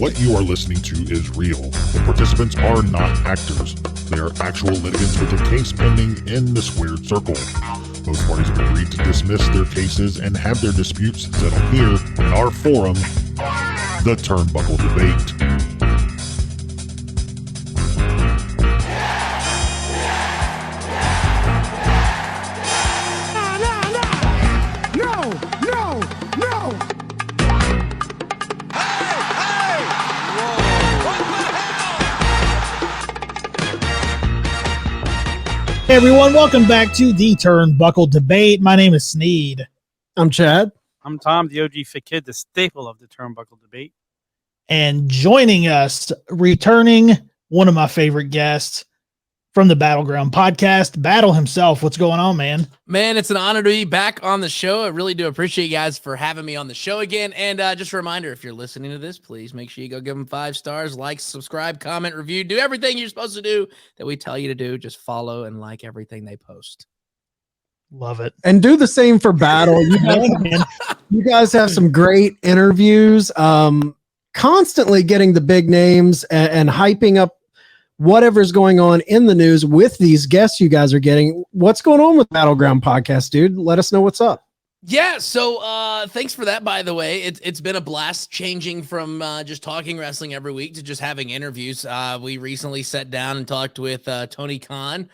What you are listening to is real. The participants are not actors. They are actual litigants with a case pending in the squared circle. Both parties have agreed to dismiss their cases and have their disputes settled here in our forum, the Turnbuckle Debate. Hey everyone, welcome back to the Turnbuckle Debate. My name is Sneed. I'm Chad. I'm Tom, the OG Fit Kid, the staple of the Turnbuckle Debate. And joining us, returning, one of my favorite guests from the Battleground Podcast, Battle himself. What's going on, man? Man, it's an honor to be back on the show. I really do appreciate you guys for having me on the show again. And just a reminder, if you're listening to this, please make sure you go give them 5 stars, like, subscribe, comment, review, do everything you're supposed to do that we tell you to do. Just follow and like everything they post. Love it. And do the same for Battle. You guys have some great interviews, constantly getting the big names and hyping up whatever's going on in the news with these guests you guys are getting. What's going on with Battleground Podcast, dude? Let us know what's up. Yeah, so thanks for that, by the way. It's been a blast changing from just talking wrestling every week to just having interviews. We recently sat down and talked with Tony Khan.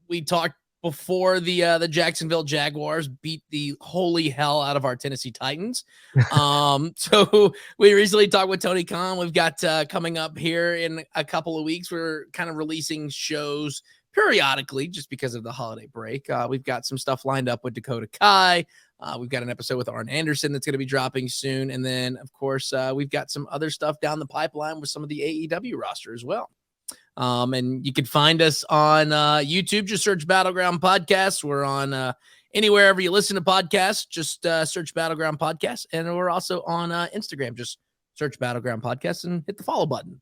We talked before the Jacksonville Jaguars beat the holy hell out of our Tennessee Titans. So we recently talked with Tony Khan. We've got coming up here in a couple of weeks, we're kind of releasing shows periodically just because of the holiday break. We've got some stuff lined up with Dakota Kai. We've got an episode with Arn Anderson that's going to be dropping soon. And then, of course, we've got some other stuff down the pipeline with some of the AEW roster as well. And you can find us on YouTube. Just search Battleground Podcast. We're on anywhere you listen to podcasts. Just search Battleground Podcast. And we're also on Instagram. Just search Battleground Podcast and hit the follow button.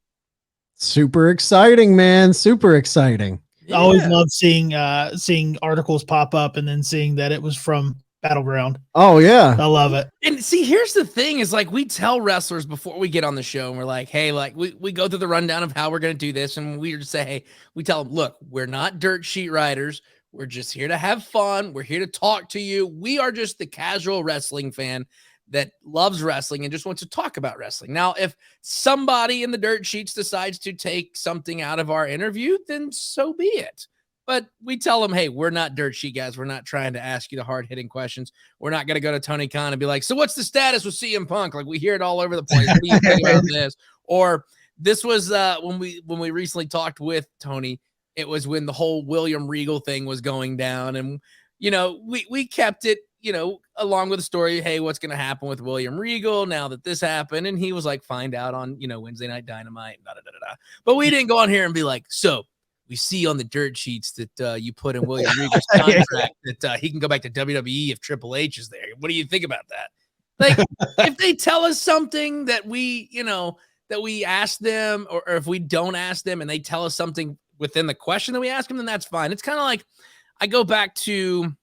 Super exciting, man. Super exciting. I always love seeing articles pop up and then seeing that it was from Battleground. Oh, yeah. I love it. And see, here's the thing is like we tell wrestlers before we get on the show and we're like, hey, like we go through the rundown of how we're going to do this. And we just say, hey, we tell them, look, we're not dirt sheet riders. We're just here to have fun. We're here to talk to you. We are just the casual wrestling fan that loves wrestling and just wants to talk about wrestling. Now, if somebody in the dirt sheets decides to take something out of our interview, then so be it. But we tell them, hey, we're not dirt sheet guys. We're not trying to ask you the hard-hitting questions. We're not going to go to Tony Khan and be like, so what's the status with CM Punk? Like, we hear it all over the place. What do you think about this? Or this was when we recently talked with Tony, it was when the whole William Regal thing was going down. And, you know, we kept it, you know, along with the story, hey, what's going to happen with William Regal now that this happened? And he was like, find out on, you know, Wednesday Night Dynamite. But we didn't go on here and be like, so we see on the dirt sheets that you put in William Regal's contract that he can go back to WWE if Triple H is there. What do you think about that? Like, if they tell us something that we, you know, that we ask them, or if we don't ask them and they tell us something within the question that we ask them, then that's fine. It's kind of like, I go back to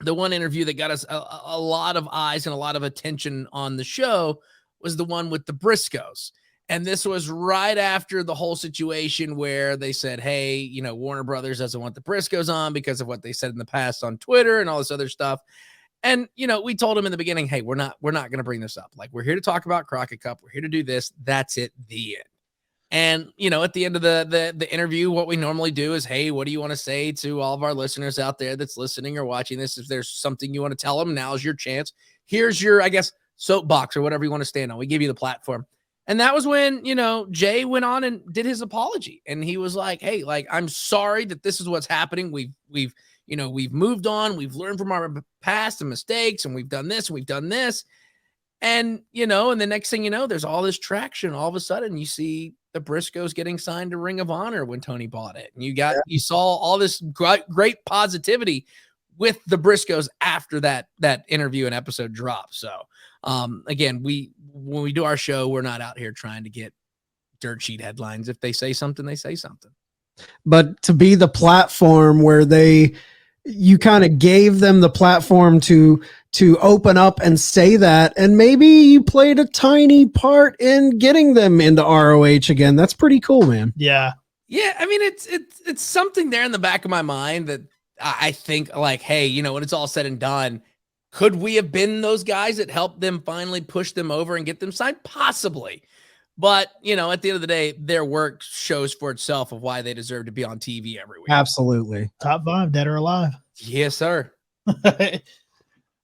the one interview that got us a lot of eyes and a lot of attention on the show was the one with the Briscoes. And this was right after the whole situation where they said, hey, you know, Warner Brothers doesn't want the Briscoes on because of what they said in the past on Twitter and all this other stuff. And, you know, we told them in the beginning, hey, we're not going to bring this up. Like, we're here to talk about Crockett Cup. We're here to do this. That's it. The end. And, you know, at the end of the interview, what we normally do is, hey, what do you want to say to all of our listeners out there that's listening or watching this? If there's something you want to tell them, now's your chance. Here's your, I guess, soapbox or whatever you want to stand on. We give you the platform. And that was when, you know, Jay went on and did his apology. And he was like, hey, like, I'm sorry that this is what's happening. We've moved on. We've learned from our past and mistakes, and we've done this and we've done this. And, you know, and the next thing you know, there's all this traction. All of a sudden you see the Briscoes getting signed to Ring of Honor when Tony bought it. And you saw all this great positivity with the Briscoes after that interview and episode dropped. So, again, when we do our show, we're not out here trying to get dirt sheet headlines. If they say something, they say something. But to be the platform where they you kind of gave them the platform to open up and say that, and maybe you played a tiny part in getting them into ROH again. That's pretty cool, man. Yeah. Yeah, I mean, it's something there in the back of my mind that I think, like, hey, you know, when it's all said and done, could we have been those guys that helped them finally push them over and get them signed? Possibly. But, you know, at the end of the day, their work shows for itself of why they deserve to be on TV every week. Absolutely. Top 5, dead or alive. Yes, sir. All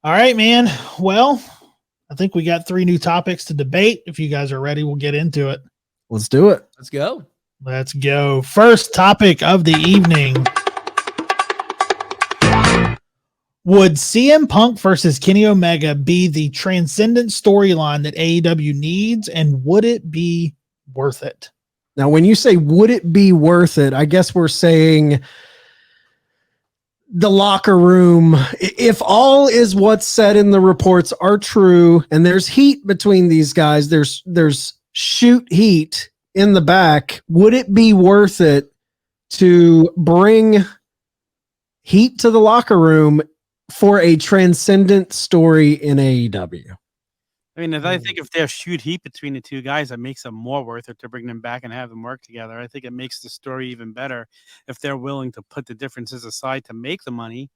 right, man. Well, I think we got 3 new topics to debate. If you guys are ready, we'll get into it. Let's do it. Let's go. Let's go. First topic of the evening. Would CM Punk versus Kenny Omega be the transcendent storyline that AEW needs, and would it be worth it? Now, when you say would it be worth it, I guess we're saying the locker room. If all is what's said in the reports are true, and there's heat between these guys, there's shoot heat in the back, would it be worth it to bring heat to the locker room for a transcendent story in AEW? I mean, I think if there's shoot heat between the two guys, that makes it more worth it to bring them back and have them work together. I think it makes the story even better if they're willing to put the differences aside to make the money.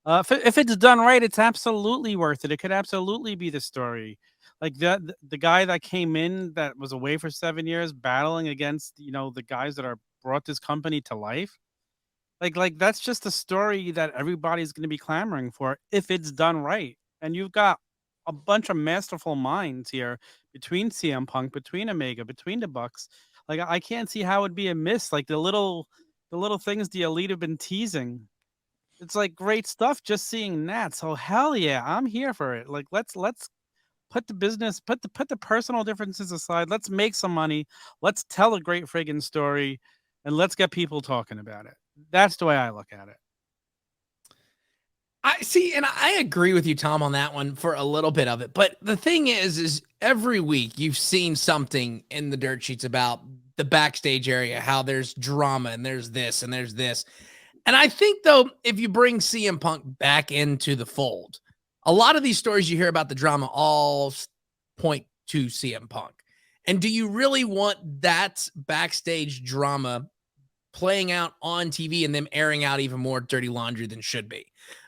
If it's done right, it's absolutely worth it. It could absolutely be the story. Like the guy that came in that was away for 7 years battling against, you know, the guys that are brought this company to life. Like that's just a story that everybody's going to be clamoring for if it's done right. And you've got a bunch of masterful minds here between CM Punk, between Omega, between the Bucks. Like I can't see how it'd be a miss. Like the little things the Elite have been teasing. It's like great stuff just seeing that. So hell yeah, I'm here for it. Like let's put the business, put the personal differences aside. Let's make some money. Let's tell a great friggin' story, and let's get people talking about it. That's the way I look at it. I see, and I agree with you, Tom, on that one for a little bit of it. But the thing is every week you've seen something in the dirt sheets about the backstage area, how there's drama and there's this and there's this. And I think, though, if you bring CM Punk back into the fold, a lot of these stories you hear about the drama all point to CM Punk. And do you really want that backstage drama playing out on TV and them airing out even more dirty laundry than should be?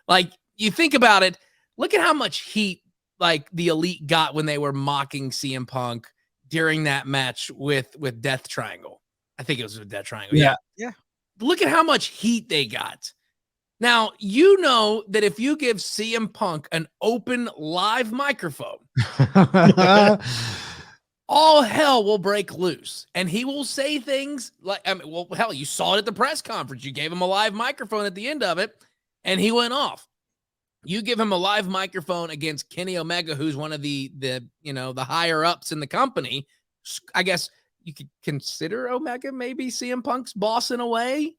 Like, you think about it, look at how much heat like the Elite got when they were mocking CM Punk during that match with Death Triangle. I think it was with Death Triangle. Yeah. Look at how much heat they got. Now, you know that if you give CM Punk an open live microphone, all hell will break loose, and he will say things like, I mean, well, hell, you saw it at the press conference. You gave him a live microphone at the end of it, and he went off. You give him a live microphone against Kenny Omega, who's one of the higher ups in the company. I guess you could consider Omega maybe CM Punk's boss in a way.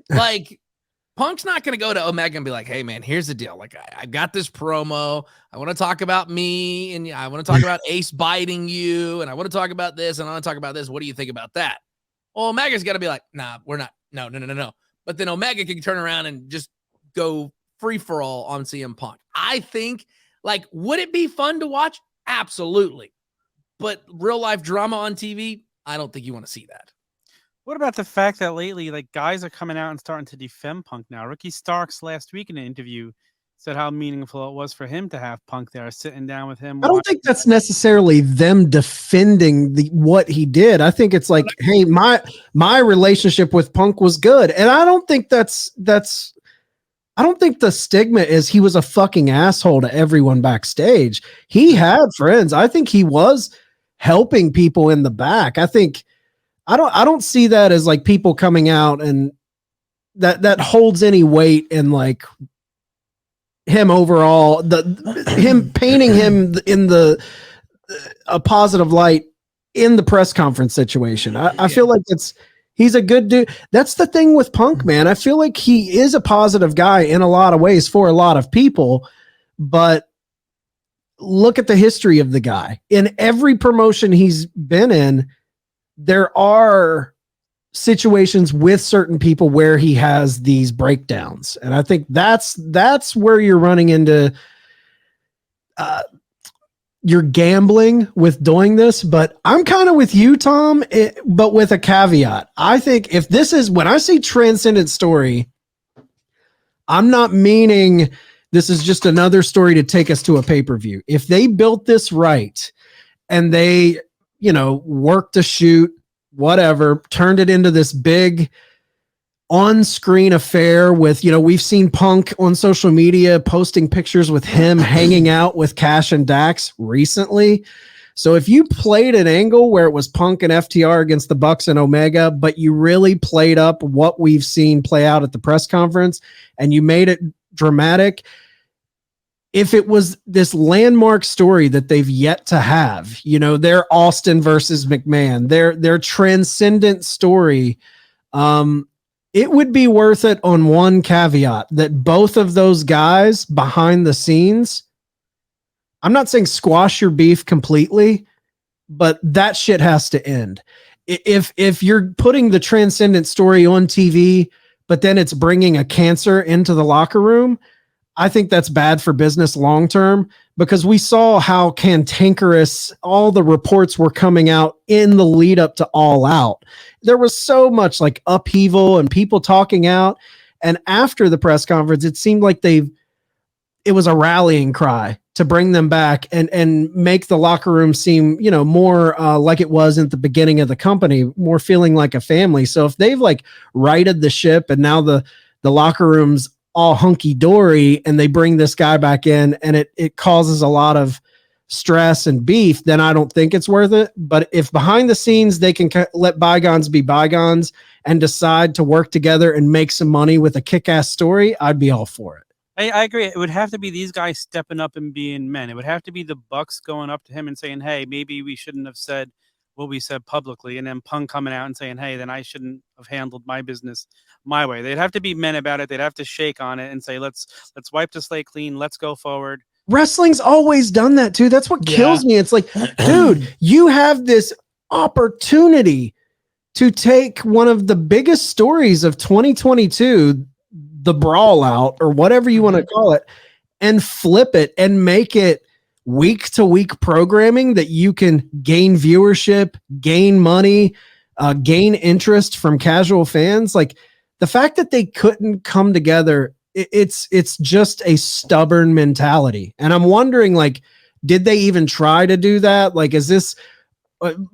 Like, Punk's not going to go to Omega and be like, hey, man, here's the deal. Like, I got this promo. I want to talk about me, and I want to talk about Ace biting you, and I want to talk about this, and I want to talk about this. What do you think about that? Well, Omega's got to be like, nah, we're not. No. But then Omega can turn around and just go free-for-all on CM Punk. I think, like, would it be fun to watch? Absolutely. But real-life drama on TV, I don't think you want to see that. What about the fact that lately, like, guys are coming out and starting to defend Punk now? Ricky Starks last week in an interview said how meaningful it was for him to have Punk there, sitting down with him. I don't think that's necessarily them defending what he did. I think it's like, hey, my relationship with Punk was good, and I don't think that's. I don't think the stigma is he was a fucking asshole to everyone backstage. He had friends. I think he was helping people in the back. I don't see that as like people coming out and that holds any weight in like him overall, him painting him in a positive light in the press conference situation. I feel like he's a good dude. That's the thing with Punk, man. I feel like he is a positive guy in a lot of ways for a lot of people, but look at the history of the guy. In every promotion he's been in, there are situations with certain people where he has these breakdowns. And I think that's where you're running into you're gambling with doing this. But I'm kind of with you, Tom, but with a caveat. I think if this is, when I see transcendent story, I'm not meaning this is just another story to take us to a pay-per-view. If they built this right and they, worked a shoot, whatever, turned it into this big on-screen affair with, we've seen Punk on social media posting pictures with him hanging out with Cash and Dax recently. So if you played an angle where it was Punk and FTR against the Bucks and Omega, but you really played up what we've seen play out at the press conference and you made it dramatic, if it was this landmark story that they've yet to have, their Austin versus McMahon, their transcendent story, it would be worth it on one caveat that both of those guys behind the scenes, I'm not saying squash your beef completely, but that shit has to end. If you're putting the transcendent story on TV, but then it's bringing a cancer into the locker room, I think that's bad for business long term, because we saw how cantankerous all the reports were coming out in the lead up to All Out. There was so much like upheaval and people talking out. And after the press conference, it seemed like it was a rallying cry to bring them back and make the locker room seem, more like it was at the beginning of the company, more feeling like a family. So if they've like righted the ship and now the locker room's all hunky-dory and they bring this guy back in and it causes a lot of stress and beef, then I don't think it's worth it. But if behind the scenes they can let bygones be bygones and decide to work together and make some money with a kick-ass story, I'd be all for it. I agree. It would have to be these guys stepping up and being men. It would have to be the Bucks going up to him and saying, hey, maybe we shouldn't have said what we said publicly, and then Punk coming out and saying, hey, then I shouldn't have handled my business my way. They'd have to be men about it. They'd have to shake on it and say, let's wipe the slate clean. Let's go forward. Wrestling's always done that too. That's what kills me. It's like, dude, you have this opportunity to take one of the biggest stories of 2022, the brawl out or whatever you want to call it, and flip it and make it week to week programming that you can gain viewership, gain money, gain interest from casual fans. Like the fact that they couldn't come together, it's just a stubborn mentality. And I'm wondering, like, did they even try to do that? Like, is this,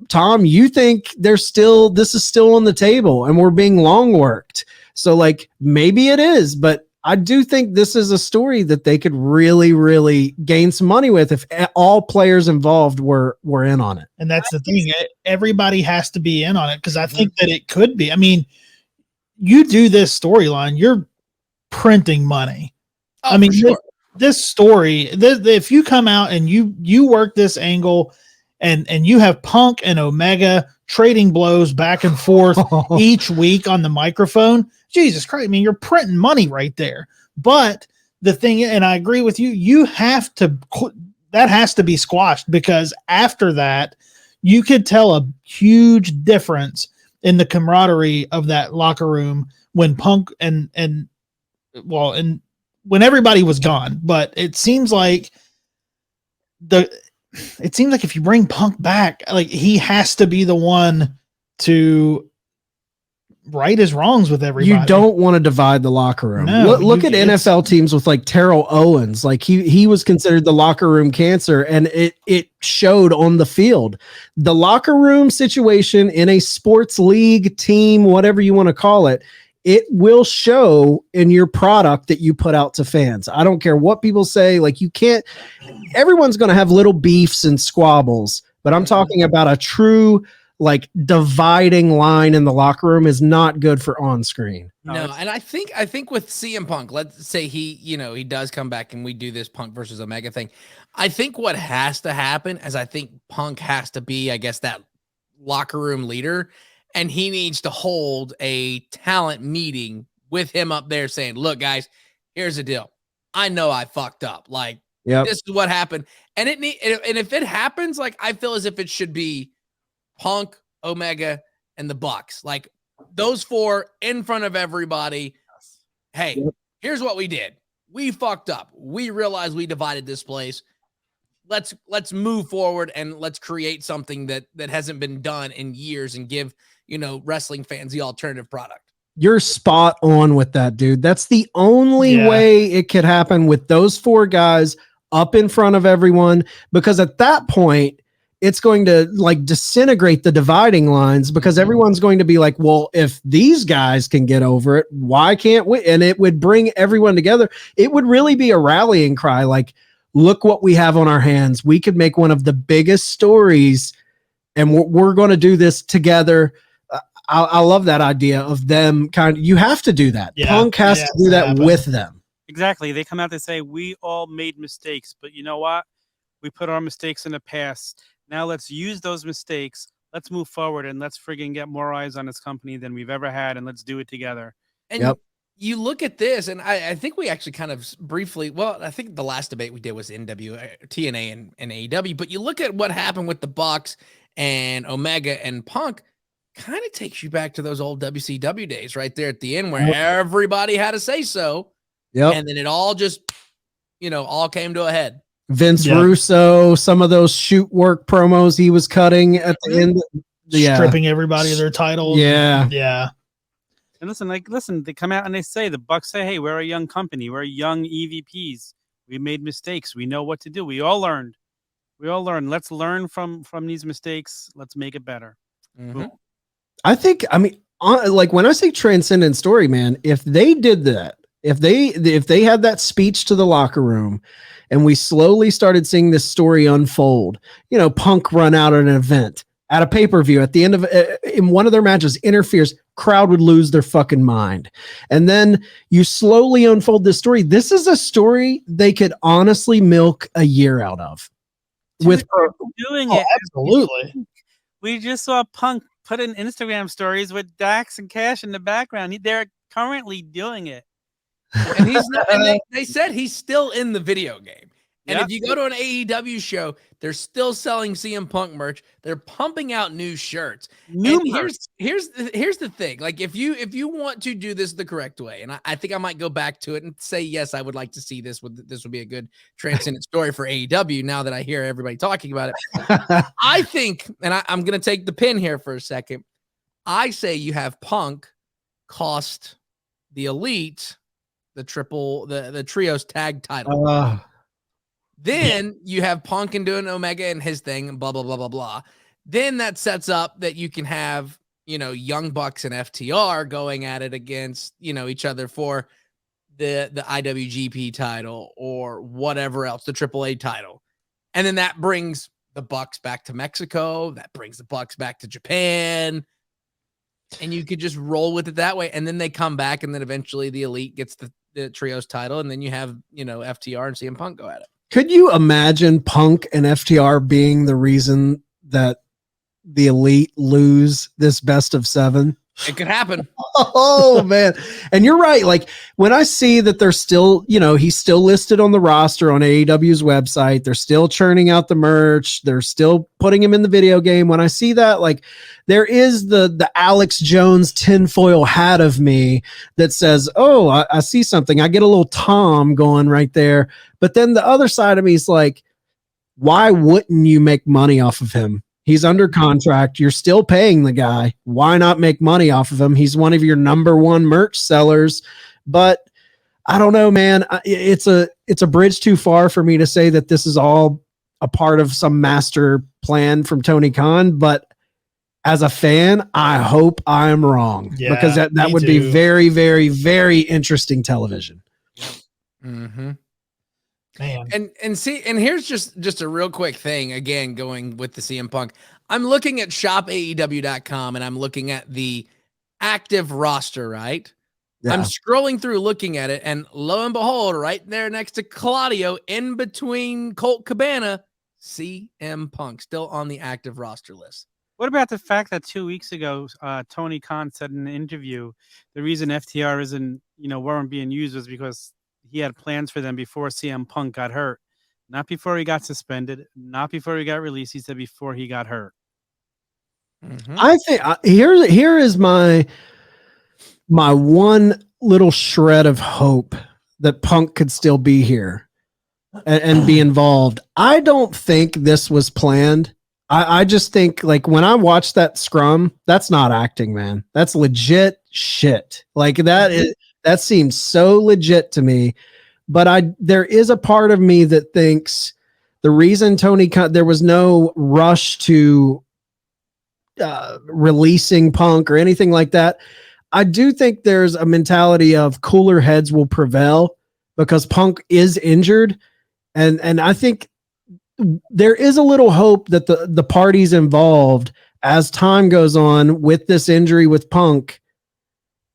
Tom, you think this is still on the table and we're being long worked? So like, maybe it is, but I do think this is a story that they could really, really gain some money with if all players involved were in on it. And that's the thing. Everybody has to be in on it, because I think that it could be. I mean, you do this storyline, you're printing money. Oh, I mean, sure. this story, if you come out and you work this angle and you have Punk and Omega trading blows back and forth each week on the microphone, Jesus Christ, I mean, you're printing money right there. But the thing, and I agree with you, that has to be squashed, because after that, you could tell a huge difference in the camaraderie of that locker room when Punk and when everybody was gone. But it seems like if you bring Punk back, like, he has to be the one to right his wrongs with everybody. You don't want to divide the locker room. No, look at NFL teams with like Terrell Owens. Like he was considered the locker room cancer, and it showed on the field. The locker room situation in a sports league, team, whatever you want to call it, it will show in your product that you put out to fans. I don't care what people say. Like, you can't, everyone's going to have little beefs and squabbles, but I'm talking about a true, like, dividing line in the locker room is not good for on screen. No, and I think with CM Punk, let's say he does come back and we do this Punk versus Omega thing. I think what has to happen is I think Punk has to be, I guess, that locker room leader, and he needs to hold a talent meeting with him up there saying, look, guys, here's the deal. I know I fucked up. Like, this is what happened. And and if it happens, like, I feel as if it should be Punk, Omega, and the Bucks. Like, those four in front of everybody. Hey, here's what we did. We fucked up. We realized we divided this place. Let's move forward and let's create something that hasn't been done in years and give, wrestling fans the alternative product. You're spot on with that, dude. That's the only way it could happen with those four guys up in front of everyone, because at that point, it's going to like disintegrate the dividing lines, because everyone's going to be like, well, if these guys can get over it, why can't we? And it would bring everyone together. It would really be a rallying cry. Like, look what we have on our hands. We could make one of the biggest stories, and we're going to do this together. I love that idea of them you have to do that. Yeah, Punk has to do that with them. Exactly. They come out to say, we all made mistakes, but you know what? We put our mistakes in the past. Now let's use those mistakes. Let's move forward and let's friggin' get more eyes on this company than we've ever had. And let's do it together. And you look at this, and I think we actually kind of briefly, I think the last debate we did was TNA and AEW, but you look at what happened with the Bucks and Omega and Punk, kind of takes you back to those old WCW days right there at the end where everybody had to say so. Yep. And then it all just, all came to a head. Vince Russo, some of those shoot work promos he was cutting at the end. Stripping everybody of their titles. Yeah. Yeah. And listen, they come out and they say, the Bucks say, hey, we're a young company. We're young EVPs. We made mistakes. We know what to do. We all learned. Let's learn from these mistakes. Let's make it better. Mm-hmm. Like when I say transcendent story, man, if they did that, if they had that speech to the locker room and we slowly started seeing this story unfold, Punk run out at an event, at a pay-per-view, at the end of in one of their matches, interferes, crowd would lose their fucking mind. And then you slowly unfold this story. This is a story they could honestly milk a year out of. With doing it. Absolutely. We just saw Punk put in Instagram stories with Dax and Cash in the background. They're currently doing it. And he's not, and they said he's still in the video game. And if you go to an AEW show, they're still selling CM Punk merch. They're pumping out new shirts. Here's the thing. Like if you want to do this the correct way, and I think I might go back to it and say, yes, I would like to see this. This would be a good transcendent story for AEW now that I hear everybody talking about it. I think, and I'm going to take the pin here for a second. I say you have Punk cost the Elite the trios tag title. Then you have Punk and doing Omega and his thing and blah, blah, blah, blah, blah. Then that sets up that you can have, Young Bucks and FTR going at it against, each other for the IWGP title or whatever else, the AAA title. And then that brings the Bucks back to Mexico. That brings the Bucks back to Japan. And you could just roll with it that way. And then they come back and then eventually the Elite gets the trios title. And then you have, FTR and CM Punk go at it. Could you imagine Punk and FTR being the reason that the Elite lose this best of 7? It could happen. Oh, man. And you're right. Like when I see that they're still, he's still listed on the roster on AEW's website, they're still churning out the merch. They're still putting him in the video game. When I see that, like there is the Alex Jones tinfoil hat of me that says, oh, I see something. I get a little Tom going right there. But then the other side of me is like, why wouldn't you make money off of him? He's under contract. You're still paying the guy. Why not make money off of him? He's one of your number one merch sellers. But I don't know, man. It's a bridge too far for me to say that this is all a part of some master plan from Tony Khan. But as a fan, I hope I'm wrong, because that would be very, very, very interesting television. Mm-hmm. Man. And here's just a real quick thing, again, going with the CM Punk. I'm looking at shopaew.com and I'm looking at the active roster, right? Yeah. I'm scrolling through looking at it, and lo and behold, right there next to Claudio, in between Colt Cabana, CM Punk still on the active roster list. What about the fact that 2 weeks ago, Tony Khan said in an interview, the reason FTR weren't being used was because he had plans for them before CM Punk got hurt. Not before he got suspended, not before he got released. He said before he got hurt. Mhm. I think here is my one little shred of hope that Punk could still be here and be involved. I don't think this was planned. I just think, like, when I watched that scrum, that's not acting, man. That's legit shit. Like, that seems so legit to me. But there is a part of me that thinks the reason there was no rush to releasing Punk or anything like that. I do think there's a mentality of cooler heads will prevail because Punk is injured. And I think there is a little hope that the parties involved, as time goes on with this injury with Punk,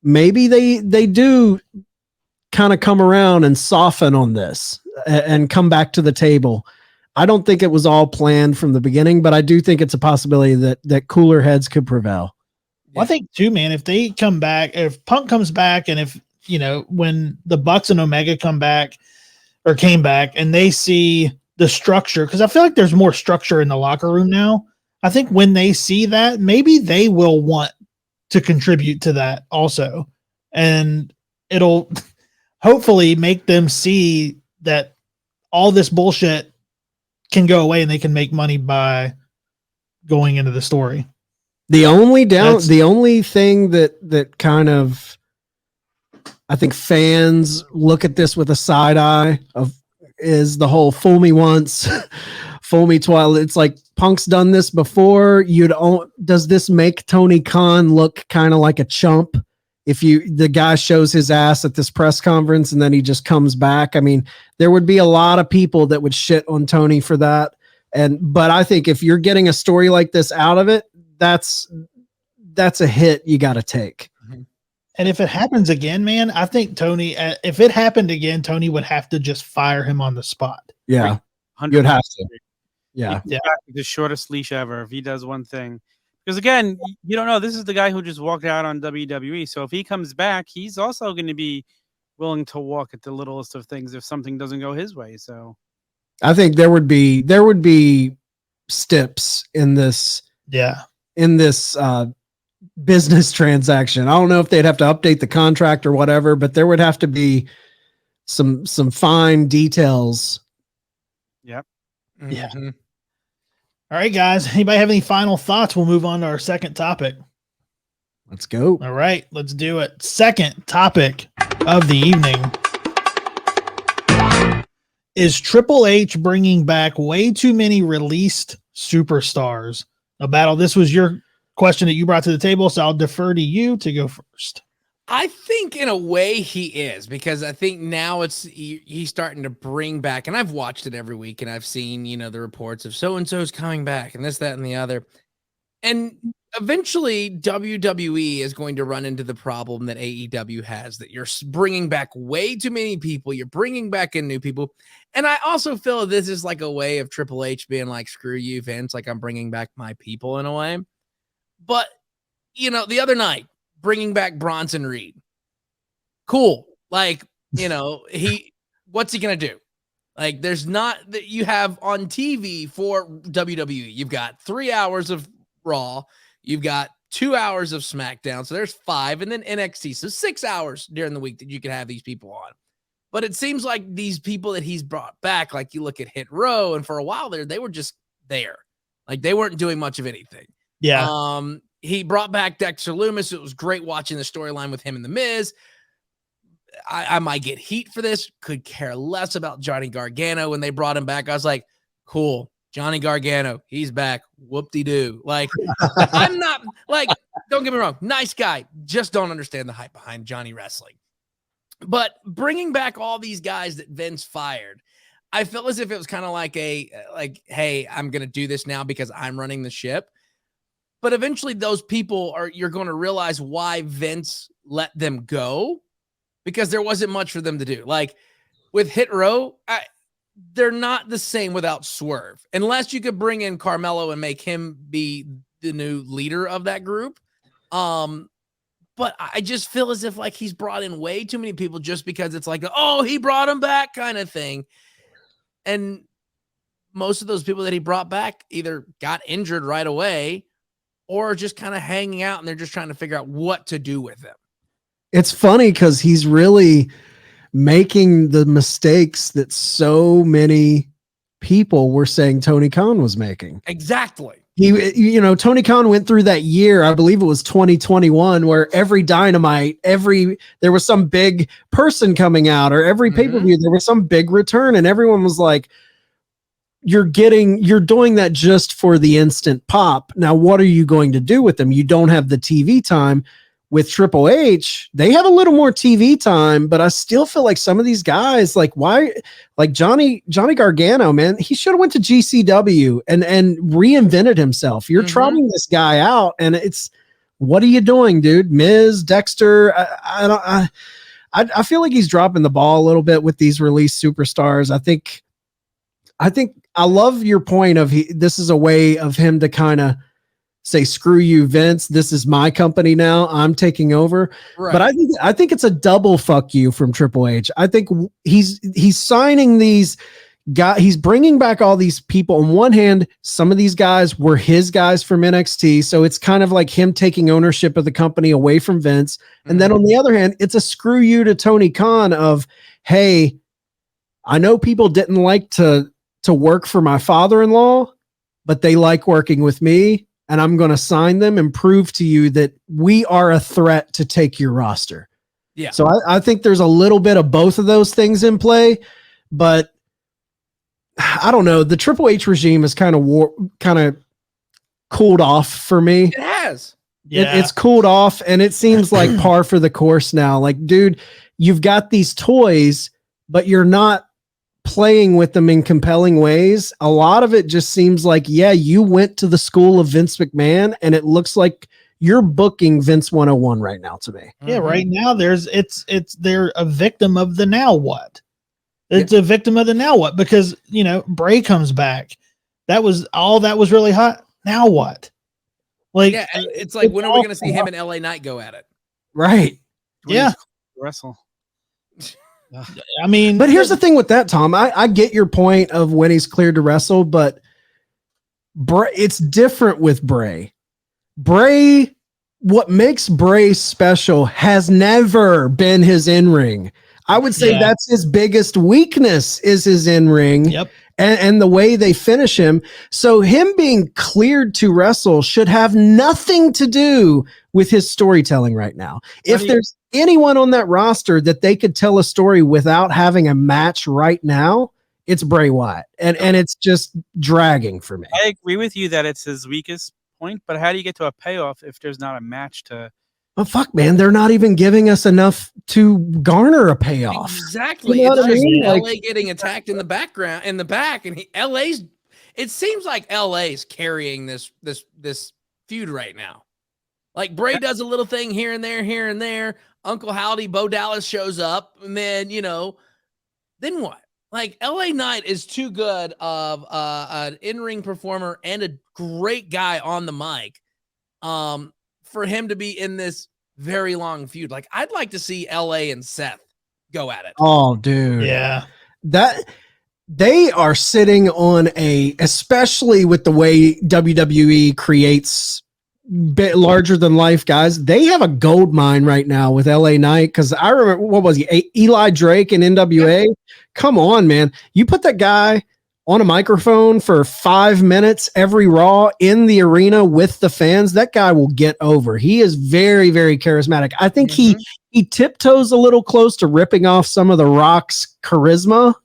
maybe they do kind of come around and soften on this and come back to the table. I don't think it was all planned from the beginning, but I do think it's a possibility that cooler heads could prevail. Well, I think too, man, if they come back, if Punk comes back, and if, when the Bucks and Omega came back and they see the structure, because I feel like there's more structure in the locker room now. I think when they see that, maybe they will want to contribute to that also. And it'll hopefully make them see that all this bullshit can go away and they can make money by going into the story. The only thing that kind of, I think fans look at this with a side eye of, is the whole fool me once, fool me twice. It's like Punk's done this before. Does this make Tony Khan look kind of like a chump if the guy shows his ass at this press conference and then he just comes back? I mean, there would be a lot of people that would shit on Tony for that. But I think if you're getting a story like this out of it, that's a hit you got to take. And if it happens again, man, I think Tony, if it happened again, Tony would have to just fire him on the spot. Yeah. 100%. You'd have to. Yeah. The shortest leash ever if he does one thing. Because again, you don't know. This is the guy who just walked out on WWE. So if he comes back, he's also going to be willing to walk at the littlest of things if something doesn't go his way. So I think there would be steps in this. Yeah. In this business transaction. I don't know if they'd have to update the contract or whatever, but there would have to be some fine details. Yep. Yeah. All right, guys. Anybody have any final thoughts? We'll move on to our second topic. Let's go. All right, let's do it. Second topic of the evening is Triple H bringing back way too many released superstars. A battle. This was your question that you brought to the table, so I'll defer to you to go first. I think in a way he is, because I think now he's starting to bring back, and I've watched it every week and I've seen, the reports of so-and-so's coming back and this, that, and the other. And eventually WWE is going to run into the problem that AEW has, that you're bringing back way too many people. You're bringing back in new people. And I also feel this is like a way of Triple H being like, screw you, Vince. Like, I'm bringing back my people in a way. But, the other night, bringing back Bronson Reed. Cool. Like, what's he going to do? Like, there's not that you have on TV for WWE. You've got 3 hours of Raw. You've got 2 hours of SmackDown. So there's 5, and then NXT. So 6 hours during the week that you can have these people on. But it seems like these people that he's brought back, like you look at Hit Row, and for a while there, they were just there. Like, they weren't doing much of anything. Yeah. He brought back Dexter Lumis. It was great watching the storyline with him and The Miz. I might get heat for this. Could care less about Johnny Gargano. When they brought him back, I was like, cool. Johnny Gargano, he's back. Whoop-de-doo. Like, I'm not, like, don't get me wrong. Nice guy. Just don't understand the hype behind Johnny wrestling. But bringing back all these guys that Vince fired, I felt as if it was kind of like hey, I'm going to do this now because I'm running the ship. But eventually those people you're going to realize why Vince let them go, because there wasn't much for them to do. Like with Hit Row, they're not the same without Swerve, unless you could bring in Carmelo and make him be the new leader of that group. But I just feel as if like he's brought in way too many people just because it's like, oh, he brought him back kind of thing. And most of those people that he brought back either got injured right away or just kind of hanging out and they're just trying to figure out what to do with him. It's funny because he's really making the mistakes that so many people were saying Tony Khan was making. Exactly. Tony Khan went through that year, I believe it was 2021, where every Dynamite, there was some big person coming out, or every pay-per-view, there was some big return, and everyone was like, you're doing that just for the instant pop. Now, what are you going to do with them? You don't have the TV time. With Triple H, they have a little more TV time, but I still feel like some of these guys, like Johnny Gargano, man, he should have went to GCW and reinvented himself. You're trotting this guy out, and it's, what are you doing, dude? Miz, Dexter, I feel like he's dropping the ball a little bit with these released superstars. I think I love your point of this is a way of him to kind of say, screw you, Vince. This is my company now. I'm taking over. Right. But I think it's a double fuck you from Triple H. I think he's signing these guys. He's bringing back all these people. On one hand, some of these guys were his guys from NXT. So it's kind of like him taking ownership of the company away from Vince. And then on the other hand, it's a screw you to Tony Khan of, hey, I know people didn't like to work for my father-in-law, but they like working with me. And I'm going to sign them and prove to you that we are a threat to take your roster. Yeah. So I think there's a little bit of both of those things in play, but I don't know. The Triple H regime is kind of cooled off for me. It has. Yeah. It's cooled off, and it seems like par for the course now. Like, dude, you've got these toys, but you're not playing with them in compelling ways. A lot of it just seems like, yeah, you went to the school of Vince McMahon, and it looks like you're booking Vince 101 right now to me. Yeah, right now they're a victim of the now what. It's a victim of the now what, because Bray comes back. That was all that was really hot. Now what? Like, yeah, and it's like, when are we going to see him and LA Knight go at it? Right. Yeah. Wrestle. I mean, but here's the thing with that, Tom. I get your point of when he's cleared to wrestle, but it's different with Bray. Bray, what makes Bray special has never been his in-ring. I would say that's his biggest weakness is his in-ring. Yep. And the way they finish him. So him being cleared to wrestle should have nothing to do with his storytelling right now. If there's anyone on that roster that they could tell a story without having a match right now, it's Bray Wyatt. And it's just dragging for me. I agree with you that it's his weakest point, but how do you get to a payoff if there's not a match to... Well, fuck, man, they're not even giving us enough to garner a payoff. Exactly. You know it's what I just mean? LA getting attacked in the back, and it seems like LA's carrying this feud right now. Like, Bray does a little thing here and there. Uncle Howdy, Bo Dallas shows up, and then, then what? Like, LA Knight is too good of an in-ring performer and a great guy on the mic. For him to be in this very long feud. Like, I'd like to see LA and Seth go at it. Oh, dude. Yeah. That they are sitting on especially with the way WWE creates bit larger than life guys. They have a gold mine right now with LA Knight. Cause I remember, what was he? Eli Drake and NWA. Yeah. Come on, man. You put that guy on a microphone for 5 minutes every Raw in the arena with the fans, that guy will get over. He is very, very charismatic. I think he tiptoes a little close to ripping off some of The Rock's charisma,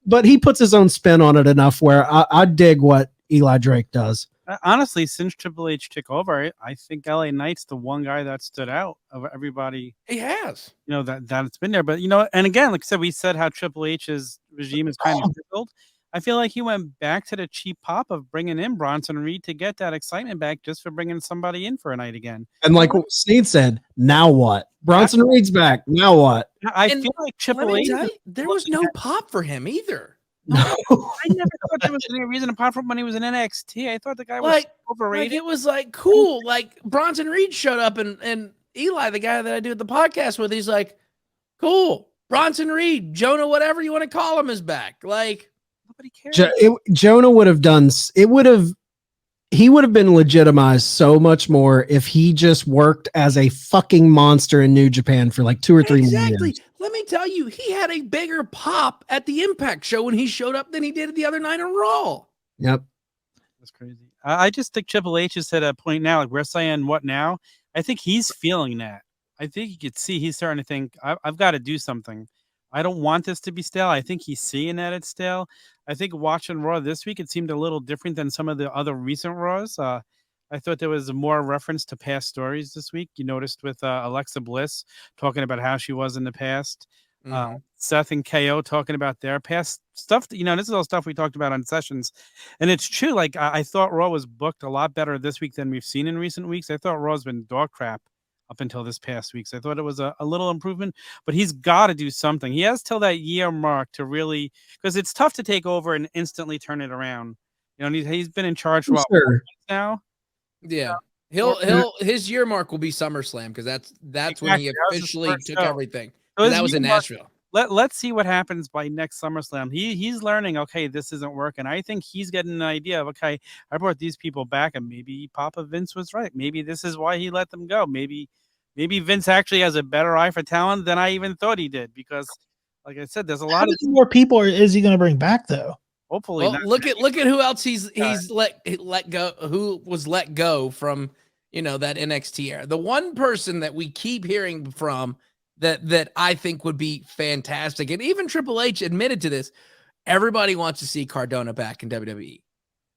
but he puts his own spin on it enough where I dig what Eli Drake does. Honestly, since Triple H took over, I think LA Knight's the one guy that stood out of everybody. He has, that it's been there. But and again, like I said, we said how Triple H's regime is kind of fizzled. I feel like he went back to the cheap pop of bringing in Bronson Reed to get that excitement back, just for bringing somebody in for a night again. And like what Sneed said, now what? Bronson Reed's back. Now what? I feel like Triple H. There was no pop for him either. No, I never thought there was any reason apart from when he was in NXT. I thought the guy was overrated. Like, it was like cool. Like, Bronson Reed showed up, and Eli, the guy that I do the podcast with, he's like, cool. Bronson Reed, Jonah, whatever you want to call him, is back. Like, nobody cares. Jonah would have done. It would have he would have been legitimized so much more if he just worked as a fucking monster in New Japan for like 2 or 3 more Exactly. years. Let me tell you, he had a bigger pop at the Impact show when he showed up than he did the other night on Raw. Yep. That's crazy. I just think Triple H is at a point now, like we're saying, what now? I think he's feeling that. I think you could see he's starting to think, I've got to do something. I don't want this to be stale. I think he's seeing that it's stale. I think watching Raw this week, it seemed a little different than some of the other recent Raws. I thought there was more reference to past stories this week. You noticed with Alexa Bliss talking about how she was in the past. Seth and KO talking about their past stuff. This is all stuff we talked about on sessions. And it's true. Like, I thought Raw was booked a lot better this week than we've seen in recent weeks. I thought Raw's been dog crap up until this past week. So I thought it was a little improvement, but he's got to do something. He has till that year mark to really, because it's tough to take over and instantly turn it around. He's been in charge for Sure. now. Yeah. His year mark will be SummerSlam because that's when he officially took everything. So that was in Nashville. Let's see what happens by next SummerSlam. He's learning, okay, this isn't working. I think he's getting an idea of, okay, I brought these people back and maybe Papa Vince was right. Maybe this is why he let them go. Maybe Vince actually has a better eye for talent than I even thought he did, because like I said, there's a lot of more people is he going to bring back though? Hopefully. Well, look at who else he's let go, who was let go from, that NXT era. The one person that we keep hearing from that I think would be fantastic, and even Triple H admitted to this, everybody wants to see Cardona back in WWE.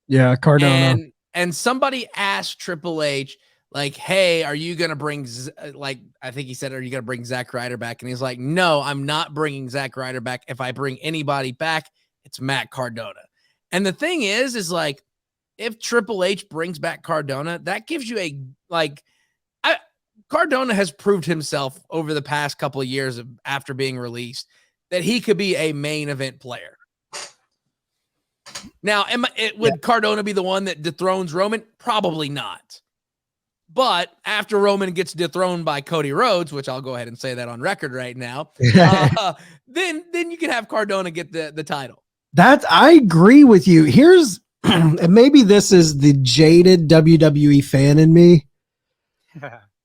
Yeah, Cardona. And somebody asked Triple H, like, hey, are you going to bring, I think he said, are you going to bring Zack Ryder back? And he's like, no, I'm not bringing Zack Ryder back. If I bring anybody back, it's Matt Cardona. And the thing is like, if Triple H brings back Cardona, that gives you Cardona has proved himself over the past couple of years after being released that he could be a main event player. Now, would Cardona be the one that dethrones Roman? Probably not. But after Roman gets dethroned by Cody Rhodes, which I'll go ahead and say that on record right now, then you can have Cardona get the title. I agree with you. Here's, and maybe this is the jaded WWE fan in me.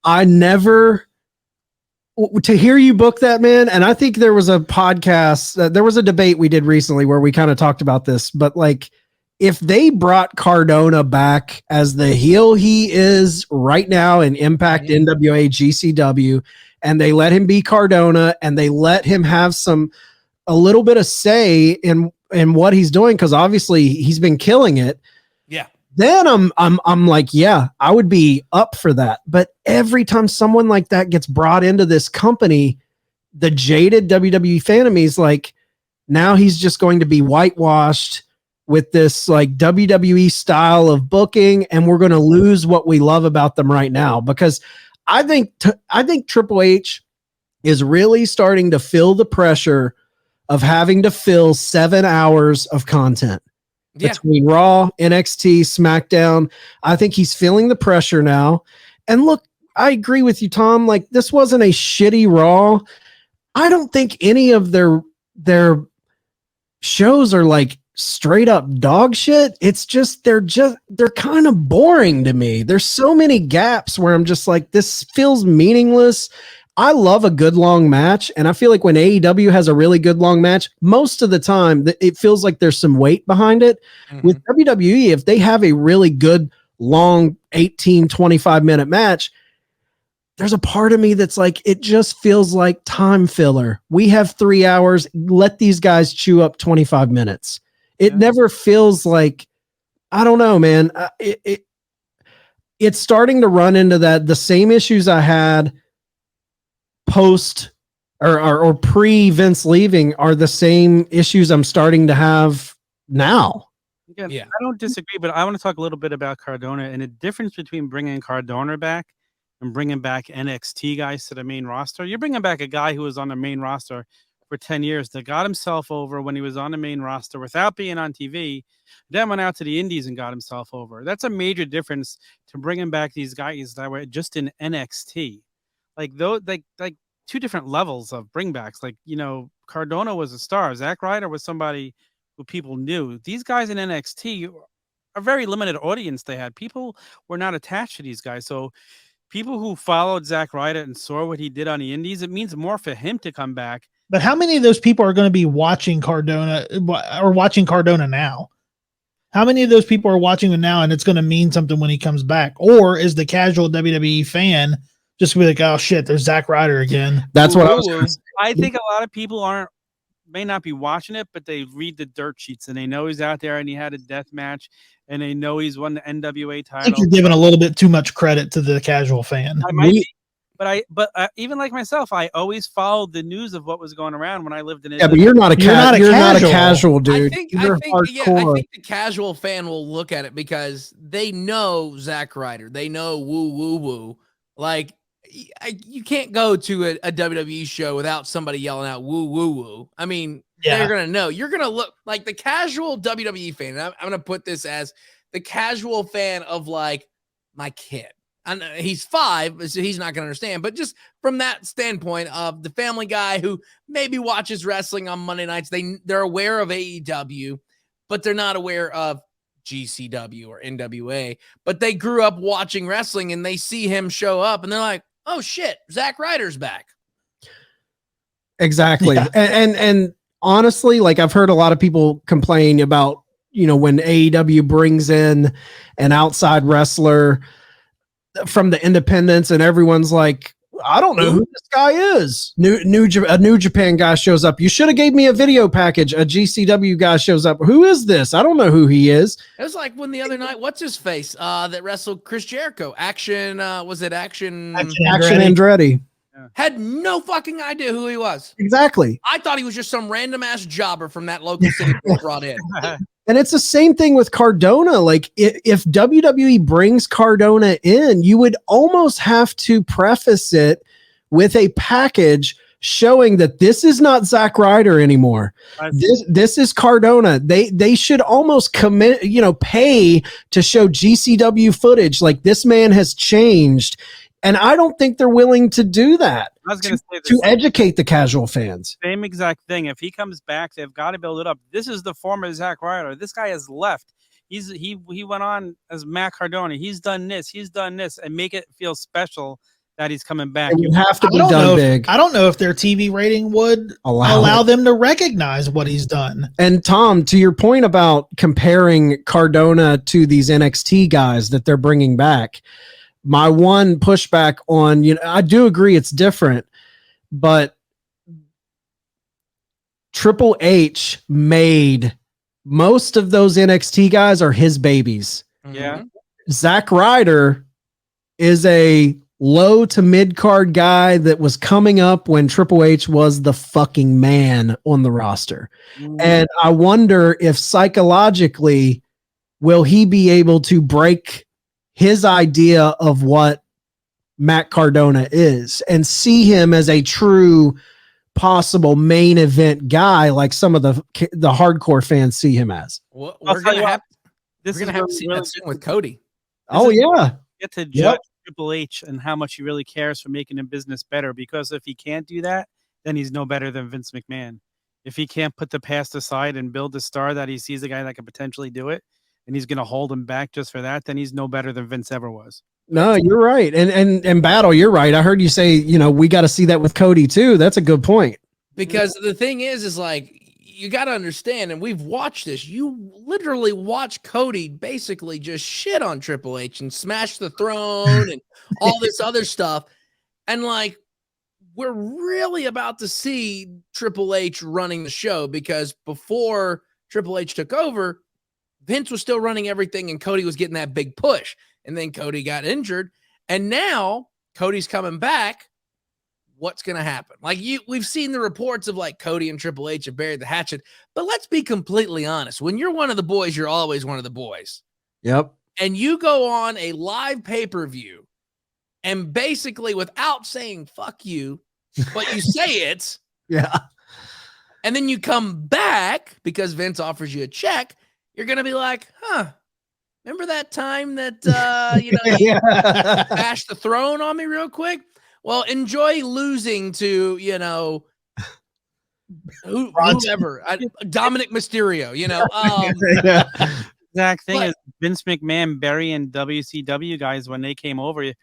I never, to hear you book that, man. And I think there was a podcast, there was a debate we did recently where we kind of talked about this, but like, if they brought Cardona back as the heel he is right now in Impact, NWA, GCW, and they let him be Cardona and they let him have a little bit of say in what he's doing, because obviously he's been killing it. Yeah. Then I'm like, yeah, I would be up for that. But every time someone like that gets brought into this company, the jaded WWE fan of me is like, now he's just going to be whitewashed with this like WWE style of booking, and we're going to lose what we love about them right now. Because I think Triple H is really starting to feel the pressure of having to fill 7 hours of content. Between Raw, NXT, SmackDown. I think he's feeling the pressure now. And look, I agree with you, Tom. Like, this wasn't a shitty Raw. I don't think any of their shows are like straight up dog shit. It's just they're kind of boring to me. There's so many gaps where I'm just like, this feels meaningless. I love a good long match, and I feel like when AEW has a really good long match, most of the time it feels like there's some weight behind it. Mm-hmm. With WWE, if they have a really good long 18, 25-minute match, there's a part of me that's like, it just feels like time filler. We have 3 hours. Let these guys chew up 25 minutes. It never feels like, I don't know, man. It's starting to run into the same issues I had post or pre Vince leaving are the same issues I'm starting to have now. Again, I don't disagree, but I want to talk a little bit about Cardona and the difference between bringing Cardona back and bringing back NXT guys to the main roster. You're bringing back a guy who was on the main roster for 10 years that got himself over when he was on the main roster without being on TV, then went out to the indies and got himself over. That's a major difference to bringing back these guys that were just in NXT. Like those, like two different levels of bringbacks. Like, Cardona was a star. Zack Ryder was somebody who people knew. These guys in NXT a very limited audience they had. People were not attached to these guys. So people who followed Zack Ryder and saw what he did on the indies, it means more for him to come back. But how many of those people are going to be watching Cardona or watching Cardona now? How many of those people are watching him now and it's going to mean something when he comes back? Or is the casual WWE fan just going to be like, oh shit, there's Zack Ryder again? That's what I was going to say. I think a lot of people may not be watching it, but they read the dirt sheets and they know he's out there and he had a death match and they know he's won the NWA title. I think you're giving a little bit too much credit to the casual fan. I might be. But even like myself, I always followed the news of what was going around when I lived in Italy. Yeah, but you're not a casual dude. I think the casual fan will look at it because they know Zack Ryder. They know woo. Like, you can't go to a WWE show without somebody yelling out woo. I mean, they're going to know. You're going to look like the casual WWE fan. I'm going to put this as the casual fan of like my kid. And he's 5, so he's not going to understand. But just from that standpoint of the family guy who maybe watches wrestling on Monday nights, they're aware of AEW, but they're not aware of GCW or NWA. But they grew up watching wrestling and they see him show up and they're like, oh shit, Zack Ryder's back. Exactly. Yeah. And honestly, like I've heard a lot of people complain about, when AEW brings in an outside wrestler from the independents and everyone's like, I don't know who this guy is. A New Japan guy shows up. You should have gave me a video package. A GCW guy shows up. Who is this? I don't know who he is. It was like when the other night, what's his face that wrestled Chris Jericho? Action Andretti. Had no fucking idea who he was. Exactly. I thought he was just some random ass jobber from that local city brought in. And it's the same thing with Cardona. Like if WWE brings Cardona in, you would almost have to preface it with a package showing that this is not Zack Ryder anymore. This is Cardona. They should almost commit, pay to show GCW footage. Like this man has changed. And I don't think they're willing to do that. I was going to say to educate the casual fans. Same exact thing. If he comes back, they've got to build it up. This is the former Zack Ryder. This guy has left. He went on as Matt Cardona. He's done this, and make it feel special that he's coming back. You have to be done big. I don't know if their TV rating would allow them to recognize what he's done. And Tom, to your point about comparing Cardona to these NXT guys that they're bringing back, my one pushback on, I do agree it's different, but Triple H made most of those NXT guys are his babies. Yeah. Zack Ryder is a low to mid card guy that was coming up when Triple H was the fucking man on the roster. And I wonder if psychologically, will he be able to break his idea of what Matt Cardona is and see him as a true possible main event guy like some of the hardcore fans see him as. We're going to have to see that soon with Cody. Get to judge Triple H and how much he really cares for making the business better, because if he can't do that, then he's no better than Vince McMahon. If he can't put the past aside and build the star that he sees a guy that could potentially do it, and he's going to hold him back just for that, then he's no better than Vince ever was. No, you're right. And Battle, you're right. I heard you say, we got to see that with Cody too. That's a good point. Because the thing is like, you got to understand, and we've watched this. You literally watch Cody basically just shit on Triple H and smash the throne and all this other stuff. And like, we're really about to see Triple H running the show, because before Triple H took over, Vince was still running everything and Cody was getting that big push. And then Cody got injured. And now Cody's coming back. What's going to happen? Like we've seen the reports of like Cody and Triple H have buried the hatchet. But let's be completely honest. When you're one of the boys, you're always one of the boys. Yep. And you go on a live pay-per-view and basically without saying fuck you, but you say it. Yeah. And then you come back because Vince offers you a check. You're going to be like, remember that time that, bashed the throne on me real quick? Well, enjoy losing to, whoever, Dominic Mysterio, exact thing But- as Vince McMahon burying WCW guys when they came over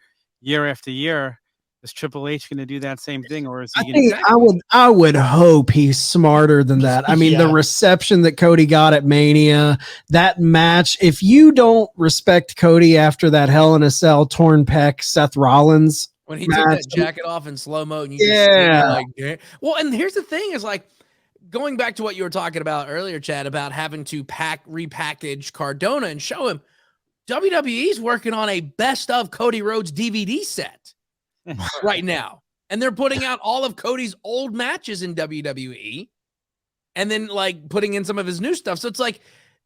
year after year. Is Triple H going to do that same thing, or is he I going think I would hope he's smarter than that. I mean, the Yeah. reception that Cody got at Mania, that match. If you don't respect Cody after that Hell in a Cell torn pec, Seth Rollins, when he took match. that jacket off in slow mo, and you Yeah. just you're like, "Damn." Well, and here's the thing: is like going back to what you were talking about earlier, Chad, about having to repackage Cardona and show him. WWE's working on a best of Cody Rhodes DVD set right now, and they're putting out all of Cody's old matches in WWE, and then like putting in some of his new stuff. So it's like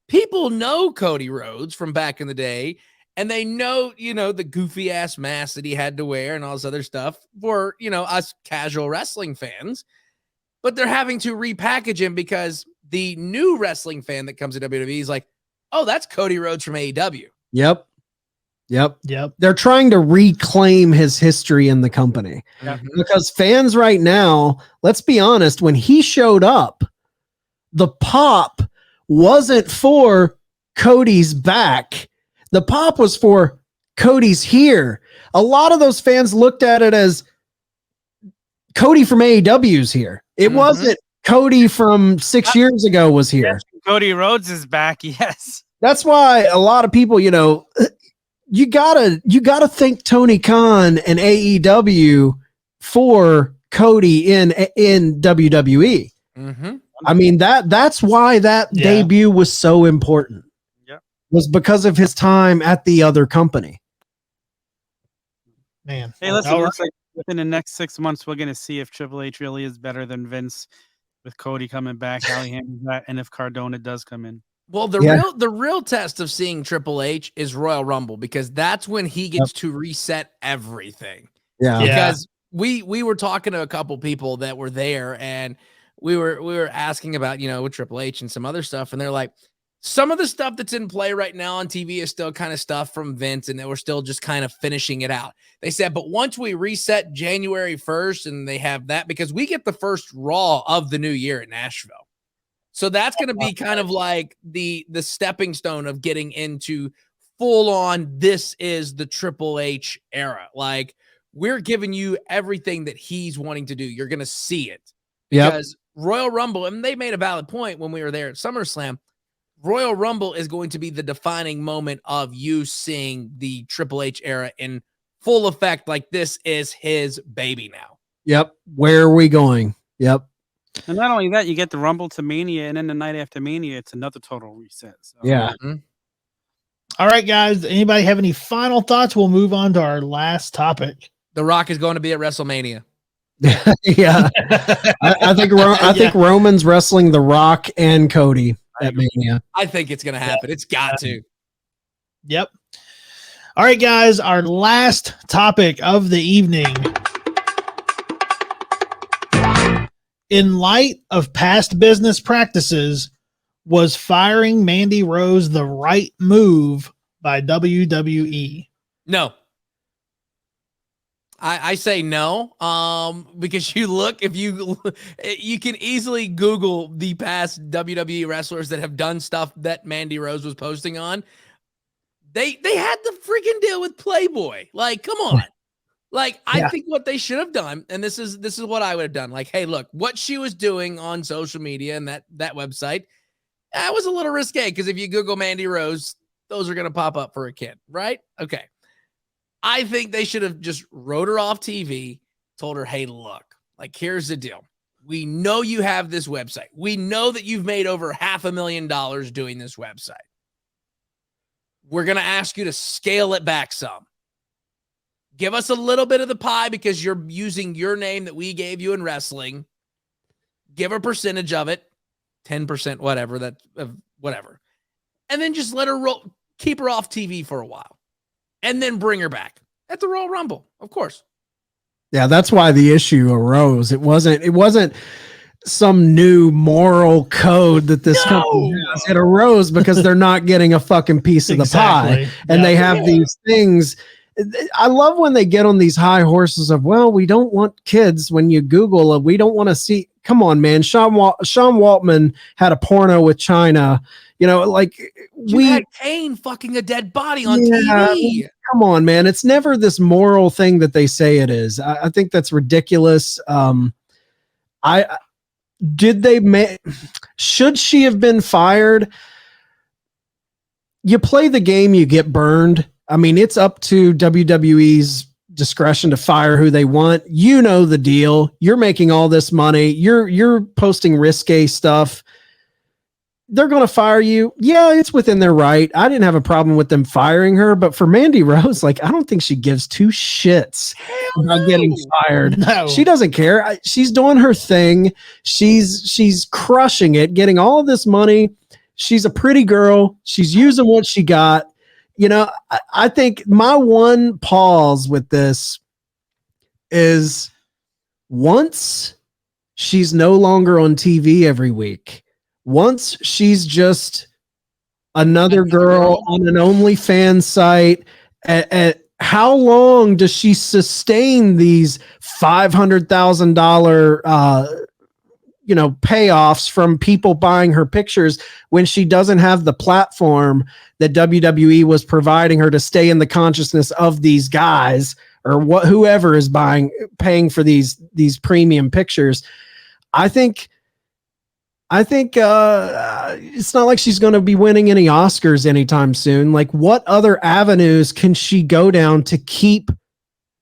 people know Cody Rhodes from back in the day. And they know, the goofy ass mask that he had to wear and all this other stuff for, us casual wrestling fans. But they're having to repackage him because the new wrestling fan that comes to WWE is like, oh, that's Cody Rhodes from AEW. Yep. Yep. They're trying to reclaim his history in the company because fans right now, let's be honest, when he showed up, the pop wasn't for Cody's back. The pop was for Cody's here. A lot of those fans looked at it as Cody from AEW's here. It wasn't Cody from 6 years ago was here. Yes, Cody Rhodes is back. Yes. That's why a lot of people, you gotta thank Tony Khan and AEW for Cody in WWE. I mean, that's why that debut was so important. Was because of his time at the other company. Man. Hey, listen, looks like within the next 6 months, we're going to see if Triple H really is better than Vince with Cody coming back, how he handles that, and if Cardona does come in. Well, the real test of seeing Triple H is Royal Rumble, because that's when he gets to reset everything. Yeah. Because we were talking to a couple people that were there, and we were asking about, with Triple H and some other stuff, and they're like, some of the stuff that's in play right now on TV is still kind of stuff from Vince, and we're still just kind of finishing it out. They said, but once we reset January 1st, and they have that, because we get the first Raw of the new year in Nashville. So that's going to be kind of like the stepping stone of getting into full on, this is the Triple H era. Like, we're giving you everything that he's wanting to do. You're going to see it. Because Royal Rumble, and they made a valid point when we were there at SummerSlam, Royal Rumble is going to be the defining moment of you seeing the Triple H era in full effect. Like, this is his baby now. Yep. Where are we going? Yep. And not only that, you get the Rumble to Mania, and then the night after Mania, it's another total reset. So. Yeah. All right, guys. Anybody have any final thoughts? We'll move on to our last topic. The Rock is going to be at WrestleMania. Yeah. I think Roman's wrestling The Rock and Cody at Mania. I think it's going to happen. It's got to. Yep. All right, guys. Our last topic of the evening. In light of past business practices, was firing Mandy Rose the right move by WWE? No. I say no, because if you can easily Google the past WWE wrestlers that have done stuff that Mandy Rose was posting on. They had the freaking deal with Playboy. Like, come on. Like, I think what they should have done, and this is what I would have done. Like, hey, look, what she was doing on social media and that website, that was a little risque, because if you Google Mandy Rose, those are going to pop up for a kid, right? Okay. I think they should have just wrote her off TV, told her, hey, look, like, here's the deal. We know you have this website. We know that you've made over $500,000 doing this website. We're going to ask you to scale it back some. Give us a little bit of the pie, because you're using your name that we gave you in wrestling. Give a percentage of it, 10%, whatever. And then just let her keep her off TV for a while. And then bring her back at the Royal Rumble, of course. Yeah, that's why the issue arose. It wasn't some new moral code that this company has. It arose because they're not getting a fucking piece of the pie. And they have these things. I love when they get on these high horses of, well, we don't want kids. When you Google it, we don't want to see. come on, man. Sean Waltman had a porno with China. You know, like we had Kane fucking a dead body on TV. I mean, come on, man. It's never this moral thing that they say it is. I think that's ridiculous. Should she have been fired? You play the game, you get burned. I mean, it's up to WWE's discretion to fire who they want. You know the deal. You're making all this money. You're posting risque stuff. They're going to fire you. Yeah, it's within their right. I didn't have a problem with them firing her, but for Mandy Rose, like, I don't think she gives two shits about getting fired. No. She doesn't care. She's doing her thing. She's crushing it, getting all of this money. She's a pretty girl. She's using what she got. You know, I think my one pause with this is once she's no longer on TV every week, once she's just another girl on an OnlyFans site, at how long does she sustain these $500,000 payoffs from people buying her pictures when she doesn't have the platform that WWE was providing her to stay in the consciousness of these guys or whoever is paying for these premium pictures? I think it's not like she's going to be winning any Oscars anytime soon. Like, what other avenues can she go down to keep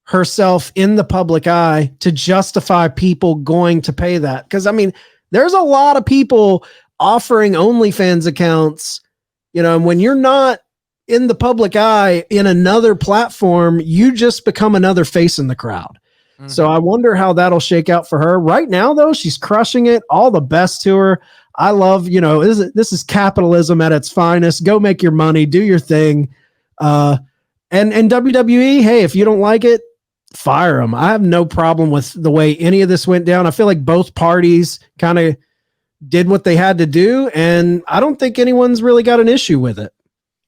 herself in the public eye to justify people going to pay that? Because, I mean, there's a lot of people offering OnlyFans accounts, and when you're not in the public eye in another platform, you just become another face in the crowd. Mm-hmm. So I wonder how that'll shake out for her. Right now, though, she's crushing it. All the best to her. I love, this is capitalism at its finest. Go make your money, do your thing. And WWE, hey, if you don't like it, fire them. I have no problem with the way any of this went down. I feel like both parties kind of did what they had to do, and I don't think anyone's really got an issue with it.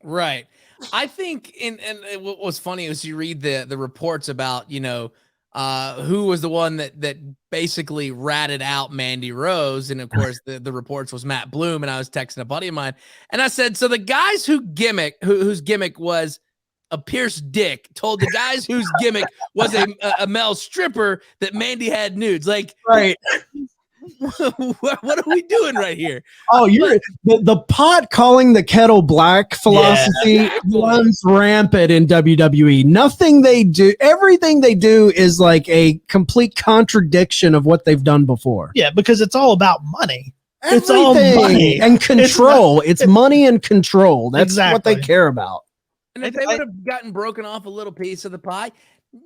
Right. I think, and what was funny was you read the reports about, who was the one that basically ratted out Mandy Rose. And of course the reports was Matt Bloom. And I was texting a buddy of mine and I said, so the guys whose gimmick was a pierced dick told the guys whose gimmick was a male stripper that Mandy had nudes. Like, right. What are we doing right here? Oh, you're the pot calling the kettle black philosophy runs rampant in WWE. Everything they do is like a complete contradiction of what they've done before. Yeah, because it's all about money. It's all money and control. It's money and control. That's what they care about. And if they would have gotten broken off a little piece of the pie,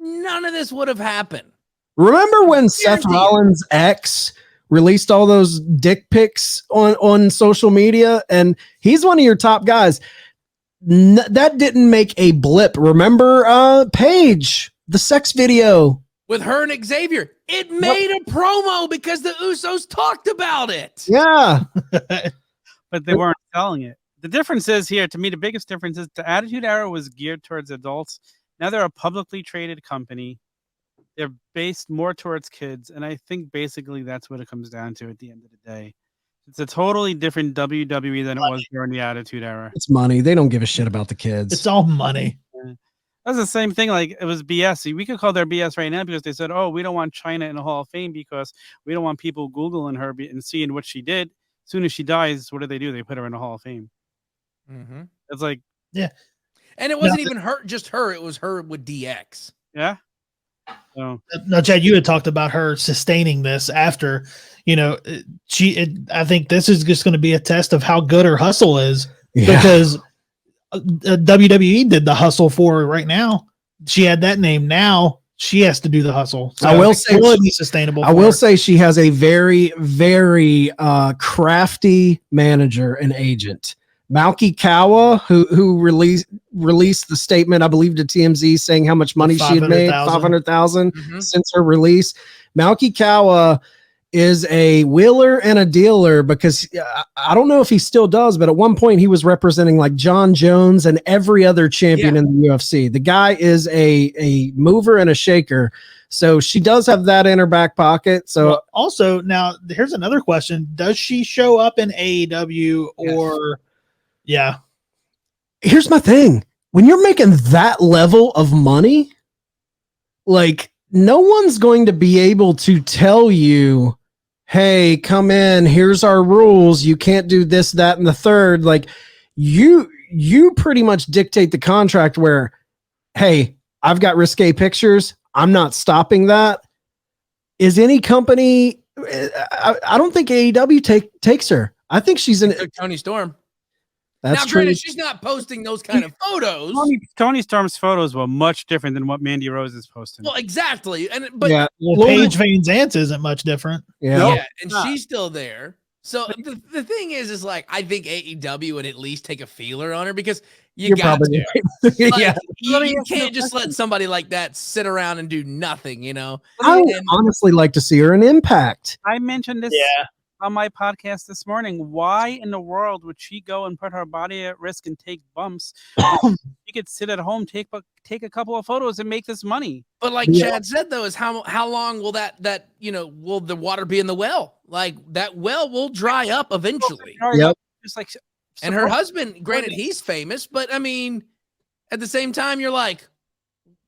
none of this would have happened. Remember when Seth Rollins' ex released all those dick pics on social media, and he's one of your top guys? That didn't make a blip. Remember Paige, the sex video with her and Xavier? It made a promo because the Usos talked about it. Yeah. But they weren't selling it. The difference is here, to me, the biggest difference is the Attitude Era was geared towards adults. Now they're a publicly traded company. They're based more towards kids, and I think basically that's what it comes down to at the end of the day. It's a totally different WWE than it was during the Attitude Era. It's money. They don't give a shit about the kids. It's all money. Yeah. That's the same thing. Like, it was BS. We could call their BS right now because they said, oh, we don't want China in the Hall of Fame because we don't want people Googling her and seeing what she did. As soon as she dies, what do? They put her in the Hall of Fame. Mm-hmm. It's like, yeah. And it wasn't even just her. It was her with DX. Yeah. So. Now, Chad, you had talked about her sustaining this after, I think this is just going to be a test of how good her hustle is because WWE did the hustle for her right now. She had that name. Now she has to do the hustle. So I will say, will it be sustainable? I will say she has a very, very crafty manager and agent. Malky Kawa, who released the statement, I believe, to TMZ saying how much money she had made, $500,000 since her release. Malky Kawa is a wheeler and a dealer, because I don't know if he still does, but at one point he was representing like John Jones and every other champion in the UFC. The guy is a mover and a shaker. So she does have that in her back pocket. So Well, also, now here's another question. Does she show up in AEW or yeah? here's my thing. When you're making that level of money, like no one's going to be able to tell you, hey, come in, here's our rules. You can't do this, that, and the third. Like you pretty much dictate the contract where, hey, I've got risque pictures. I'm not stopping that. Is any company, I don't think AEW takes her. I think she's in Tony Storm. That's now, true. granted, she's not posting those kind of photos. Tony Storm's photos were much different than what Mandy Rose is posting. Well, exactly. But yeah, Well, Paige Van Zant isn't much different. yeah. and she's still there. So the thing is like, I think AEW would at least take a feeler on her, because you're got to. Like, yeah. you can't just let somebody like that sit around and do nothing, you know? I would honestly like to see her in Impact. I mentioned this on my podcast this morning. Why in the world would she go and put her body at risk and take bumps? She could sit at home, take a couple of photos and make this money. But like Chad said, though, is how long will that will the water be in the well? Like that well will dry up eventually. Yep. Just like, and her husband, granted, he's famous, but I mean, at the same time, you're like,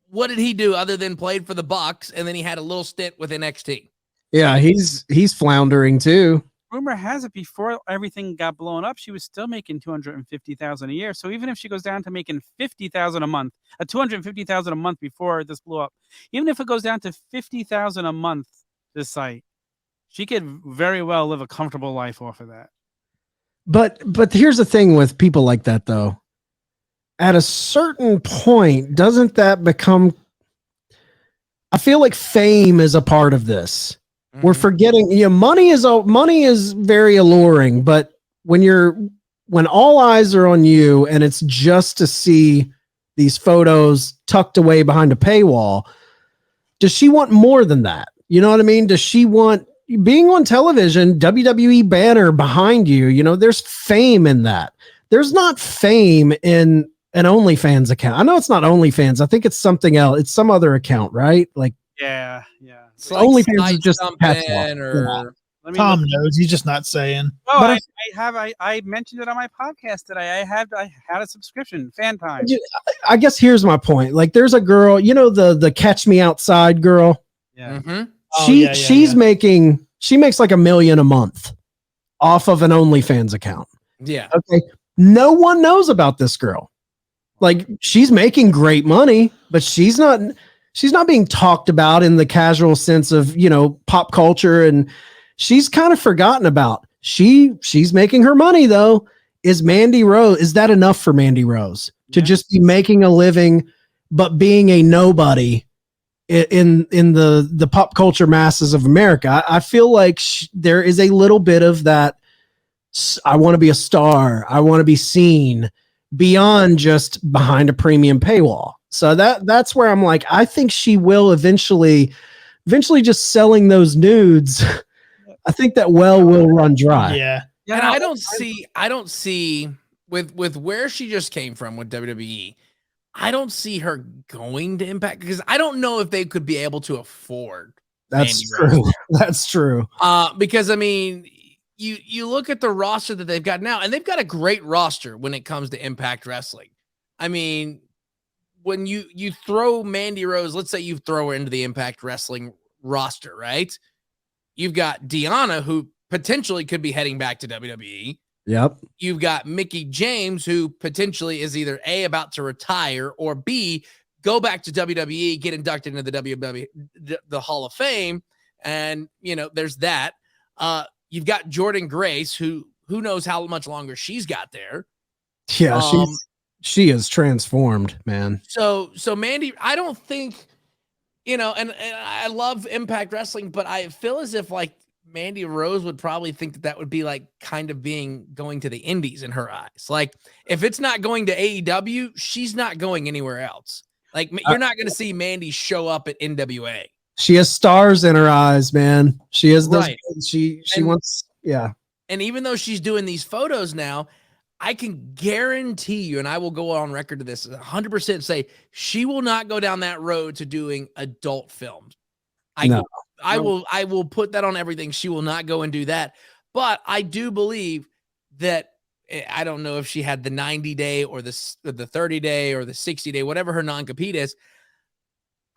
what did he do other than played for the Bucks, and then he had a little stint with NXT? Yeah, he's floundering too. Rumor has it, before everything got blown up, she was still making $250,000 a year. So even if she goes down to making $50,000 a month, $250,000 a month before this blew up, even if it goes down to $50,000 a month, this site, she could very well live a comfortable life off of that. But here's the thing with people like that, though. At a certain point, doesn't that become? I feel like fame is a part of this. We're forgetting, money is very alluring, but when all eyes are on you and it's just to see these photos tucked away behind a paywall, does she want more than that? You know what I mean? Does she want being on television, WWE banner behind you? There's fame in that. There's not fame in an OnlyFans account. I know it's not OnlyFans. I think it's something else. It's some other account, right? Like, yeah. It's like OnlyFans is just something, or Tom knows. He's just not saying. Oh, but I mentioned it on my podcast today. I had a subscription, Fan Time. I guess here's my point. Like, there's a girl, the Catch Me Outside girl. Yeah. She makes like $1 million a month off of an OnlyFans account. Yeah. Okay. No one knows about this girl. Like, she's making great money, but she's not being talked about in the casual sense of, pop culture, and she's kind of forgotten about. She's making her money though. Is that enough for Mandy Rose to just be making a living, but being a nobody in the pop culture masses of America? I feel like there is a little bit of that. I want to be a star. I want to be seen beyond just behind a premium paywall. So that's where I'm like, I think she will eventually just selling those nudes. I think that well will run dry. Yeah. And I don't see with where she just came from with WWE, I don't see her going to Impact, because I don't know if they could be able to afford. That's Mandy true. Rose. That's true. Because I mean, you look at the roster that they've got now, and they've got a great roster when it comes to Impact Wrestling. I mean, when you throw Mandy Rose, let's say you throw her into the Impact Wrestling roster, right? You've got Deanna, who potentially could be heading back to WWE. Yep. You've got Mickie James, who potentially is either A, about to retire, or B, go back to WWE, get inducted into the WWE, the Hall of Fame. And, there's that. You've got Jordan Grace, who knows how much longer she's got there. Yeah, she is transformed, man. So Mandy, I don't think, and I love Impact Wrestling, but I feel as if like Mandy Rose would probably think that would be like kind of going to the indies in her eyes. Like, if it's not going to AEW, she's not going anywhere else. Like, you're not going to see Mandy show up at NWA. She has stars in her eyes, man. She has those. Right. She And- wants. Yeah. And even though she's doing these photos now, I can guarantee you, and I will go on record to this 100% say she will not go down that road to doing adult films. I will put that on everything. She will not go and do that. But I do believe that I don't know if she had the 90-day or the 30-day or the 60-day, whatever her non-compete is.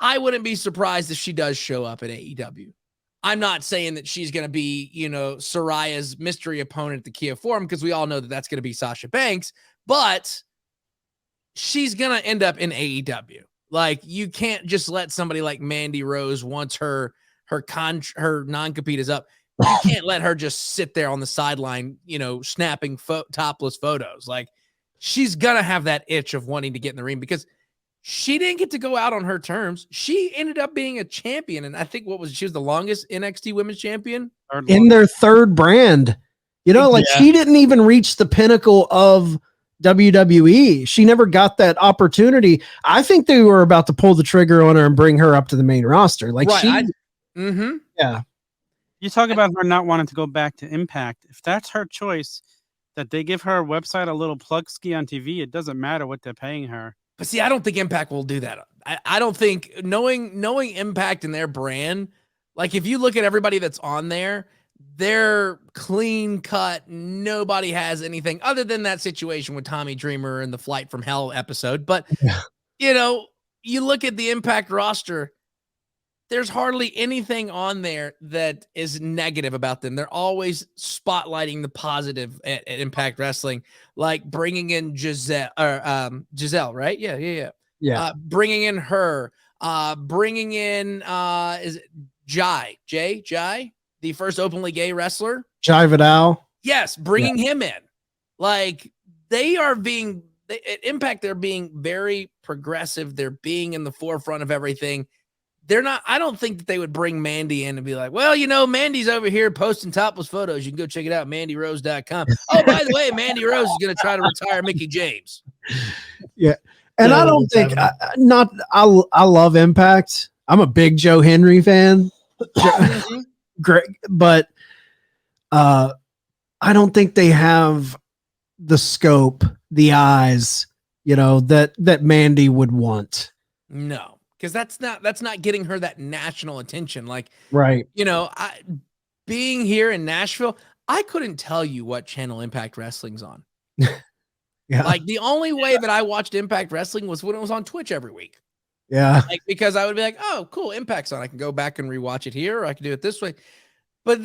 I wouldn't be surprised if she does show up at AEW. I'm not saying that she's going to be, Soraya's mystery opponent at the Kia Forum, because we all know that that's going to be Sasha Banks, but she's going to end up in AEW. Like, you can't just let somebody like Mandy Rose, once her non-compete is up, you can't let her just sit there on the sideline, snapping topless photos. Like, she's going to have that itch of wanting to get in the ring, because she didn't get to go out on her terms. She ended up being a champion. And I think she was the longest NXT women's champion in their third brand. She didn't even reach the pinnacle of WWE. She never got that opportunity. I think they were about to pull the trigger on her and bring her up to the main roster. Yeah. You talk about her not wanting to go back to Impact. If that's her choice, that they give her website a little plug ski on TV, it doesn't matter what they're paying her. But see, I don't think Impact will do that. I don't think knowing Impact and their brand, like if you look at everybody that's on there, they're clean cut. Nobody has anything other than that situation with Tommy Dreamer and the Flight from Hell episode. But, you look at the Impact roster, there's hardly anything on there that is negative about them. They're always spotlighting the positive at Impact Wrestling, like bringing in Giselle, right? Yeah. Bringing in her, bringing in, is it Jai, the first openly gay wrestler? Jai Vidal. Yes. Bringing him in. Like, at Impact, they're being very progressive. They're being in the forefront of everything. I don't think that they would bring Mandy in and be like, well, Mandy's over here posting topless photos. You can go check it out, mandyrose.com. Oh, by the way, Mandy Rose is going to try to retire Mickie James. Yeah. And I don't think, I love Impact. I'm a big Joe Henry fan. Great. But I don't think they have the scope, the eyes, that Mandy would want. No. Because that's not getting her that national attention. Like, right. Being here in Nashville, I couldn't tell you what channel Impact Wrestling's on. Yeah. Like, the only way that I watched Impact Wrestling was when it was on Twitch every week. Yeah. Like, because I would be like, oh, cool, Impact's on. I can go back and rewatch it here, or I can do it this way. But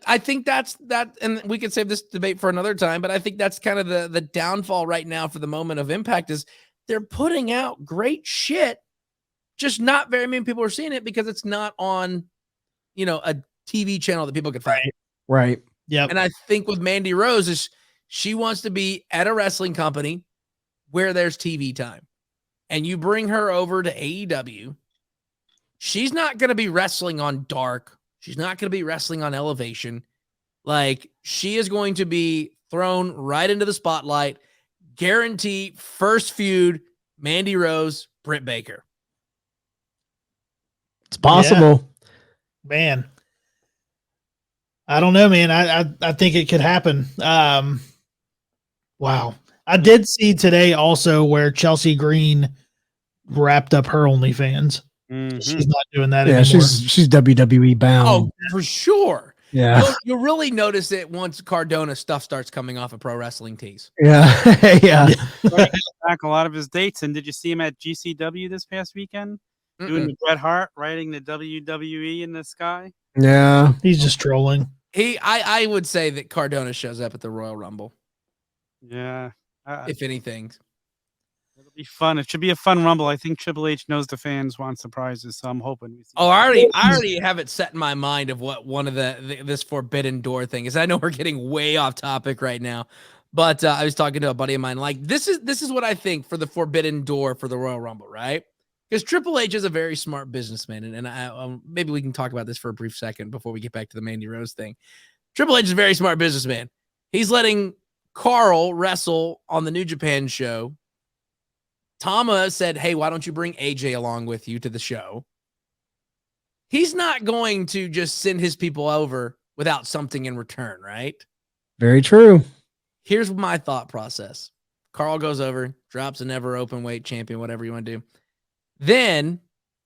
I think that's that, and we can save this debate for another time, but I think that's kind of the downfall right now for the moment of Impact is they're putting out great shit. Just not very many people are seeing it because it's not on, a TV channel that people can find. Right. Yeah. And I think with Mandy Rose is she wants to be at a wrestling company where there's TV time, and you bring her over to AEW. She's not going to be wrestling on Dark. She's not going to be wrestling on Elevation. Like, she is going to be thrown right into the spotlight. Guarantee first feud, Mandy Rose, Britt Baker. It's possible. Yeah. Man. I don't know, man. I think it could happen. Wow. I did see today also where Chelsea Green wrapped up her OnlyFans. Mm-hmm. She's not doing that anymore. She's WWE bound. Oh, for sure. Yeah. You'll really notice it once Cardona stuff starts coming off of Pro Wrestling Tees. Yeah. Yeah. Back a lot of his dates. And did you see him at GCW this past weekend? Doing the Bret Hart, riding the WWE in the sky? Yeah. He's just trolling. I would say that Cardona shows up at the Royal Rumble. Yeah. If anything. It'll be fun. It should be a fun Rumble. I think Triple H knows the fans want surprises, so I'm hoping we see. Oh, I already have it set in my mind of what one of this Forbidden Door thing is. I know we're getting way off topic right now, but I was talking to a buddy of mine. Like, this is what I think for the Forbidden Door for the Royal Rumble, right? Because Triple H is a very smart businessman, and I, maybe we can talk about this for a brief second before we get back to the Mandy Rose thing. Triple H is a very smart businessman. He's letting Carl wrestle on the New Japan show. Tama said, hey, why don't you bring AJ along with you to the show? he's not going to just send his people over without something in return, right? Very true. Here's my thought process. Carl goes over, drops a never open weight champion, whatever you want to do. Then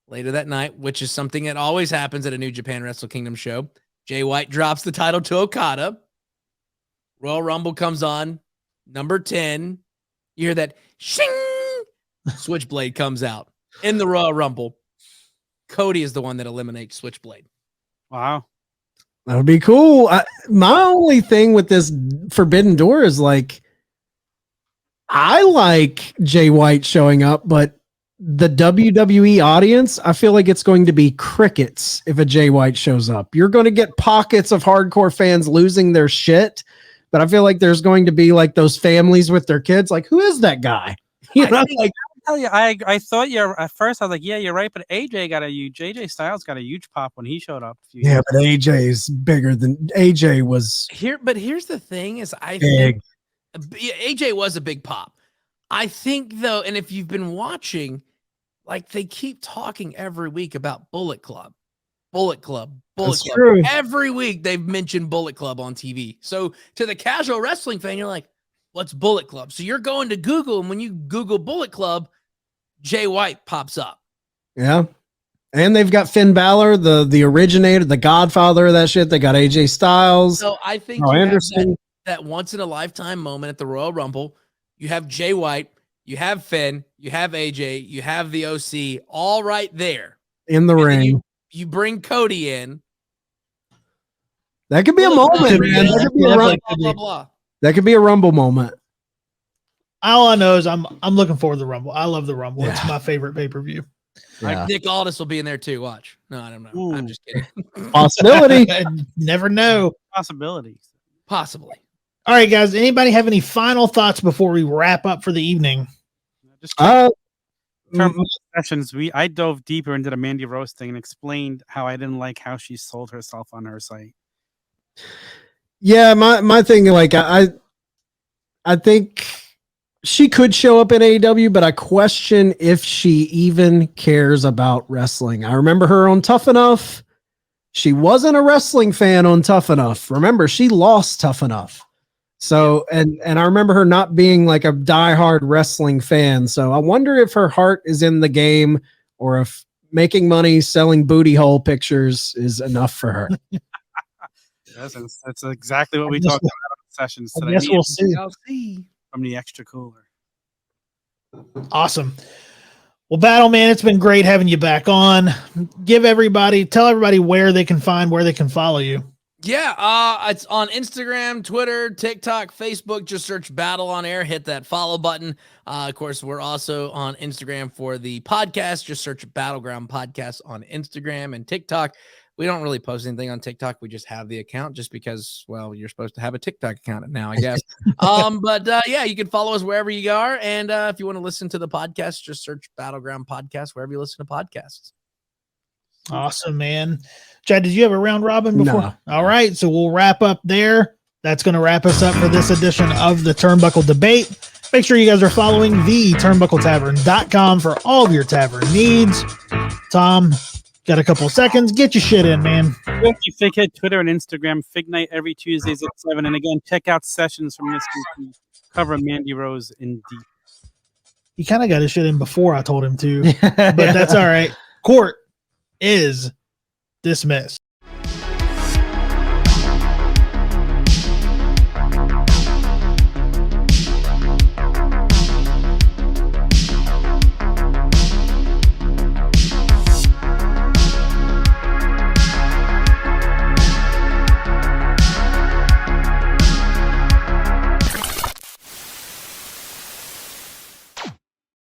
later that night, which is something that always happens at a New Japan Wrestle Kingdom show, Jay White drops the title to Okada. Royal Rumble comes on. Number 10. You hear that shing. Switchblade comes out in the Royal Rumble. Cody is the one that eliminates Switchblade. Wow. That would be cool. My only thing with this Forbidden Door is like, I like Jay White showing up, but the WWE audience, I feel like it's going to be crickets if a Jay White shows up. You're going to get pockets of hardcore fans losing their shit, but I feel like there's going to be like those families with their kids. Like, who is that guy? You know, like, Tell you, I thought at first I was like, yeah, you're right, but AJ Styles got a huge pop when he showed up. Yeah, but AJ is bigger than AJ was here. But here's the thing: is I big. think AJ was a big pop. I think though, and if you've been watching, like they keep talking every week about Bullet Club. That's true. Every week they've mentioned Bullet Club on TV. So to the casual wrestling fan, you're like, what's Bullet Club? So you're going to Google, and when you Google Bullet Club, Jay White pops up. Yeah. And they've got Finn Balor, the originator, the godfather of that shit. They got AJ Styles. So I think that once in a lifetime moment at the Royal Rumble, you have Jay White, you have Finn, you have AJ, you have the OC all right there in the ring. You bring Cody in. That could be a moment, man. That could be a Rumble moment. All I know is I'm looking forward to the Rumble. I love the Rumble. Yeah. It's my favorite pay-per-view. Yeah. Nick Aldis will be in there too. Watch. No, I don't know. Ooh. I'm just kidding. Possibility. Never know. Possibilities. Possibly. All right, guys. Anybody have any final thoughts before we wrap up for the evening? Sessions. I dove deeper into the Mandy Rose thing and explained how I didn't like how she sold herself on her site. Yeah, my thing, like I think she could show up in AEW, but I question if she even cares about wrestling. I remember her on Tough Enough. She wasn't a wrestling fan on Tough Enough. Remember, she lost Tough Enough. So, and I remember her not being like a diehard wrestling fan. So I wonder if her heart is in the game or if making money selling booty hole pictures is enough for her. That's exactly what we talked about on sessions today. I guess we'll see. I'll see. From the extra cooler. Awesome. Well, Battle Man, it's been great having you back on. Tell everybody where they can follow you. Yeah, it's on Instagram, Twitter, TikTok, Facebook. Just search Battle on Air. Hit that follow button. Of course, we're also on Instagram for the podcast. Just search Battleground Podcast on Instagram and TikTok. We don't really post anything on TikTok. We just have the account just because, well, you're supposed to have a TikTok account now, I guess. But yeah, you can follow us wherever you are. And if you want to listen to the podcast, just search Battleground Podcast wherever you listen to podcasts. Awesome, man. Chad, did you have a round robin before? No. All right, so we'll wrap up there. That's going to wrap us up for this edition of the Turnbuckle Debate. Make sure you guys are following the turnbuckletavern.com for all of your tavern needs. Tom, got a couple of seconds. Get your shit in, man. Fighead, Twitter and Instagram. Fig Night every Tuesdays at 7. And again, check out sessions from this week. Cover Mandy Rose in deep. He kind of got his shit in before I told him to, but that's all right. Court is dismissed.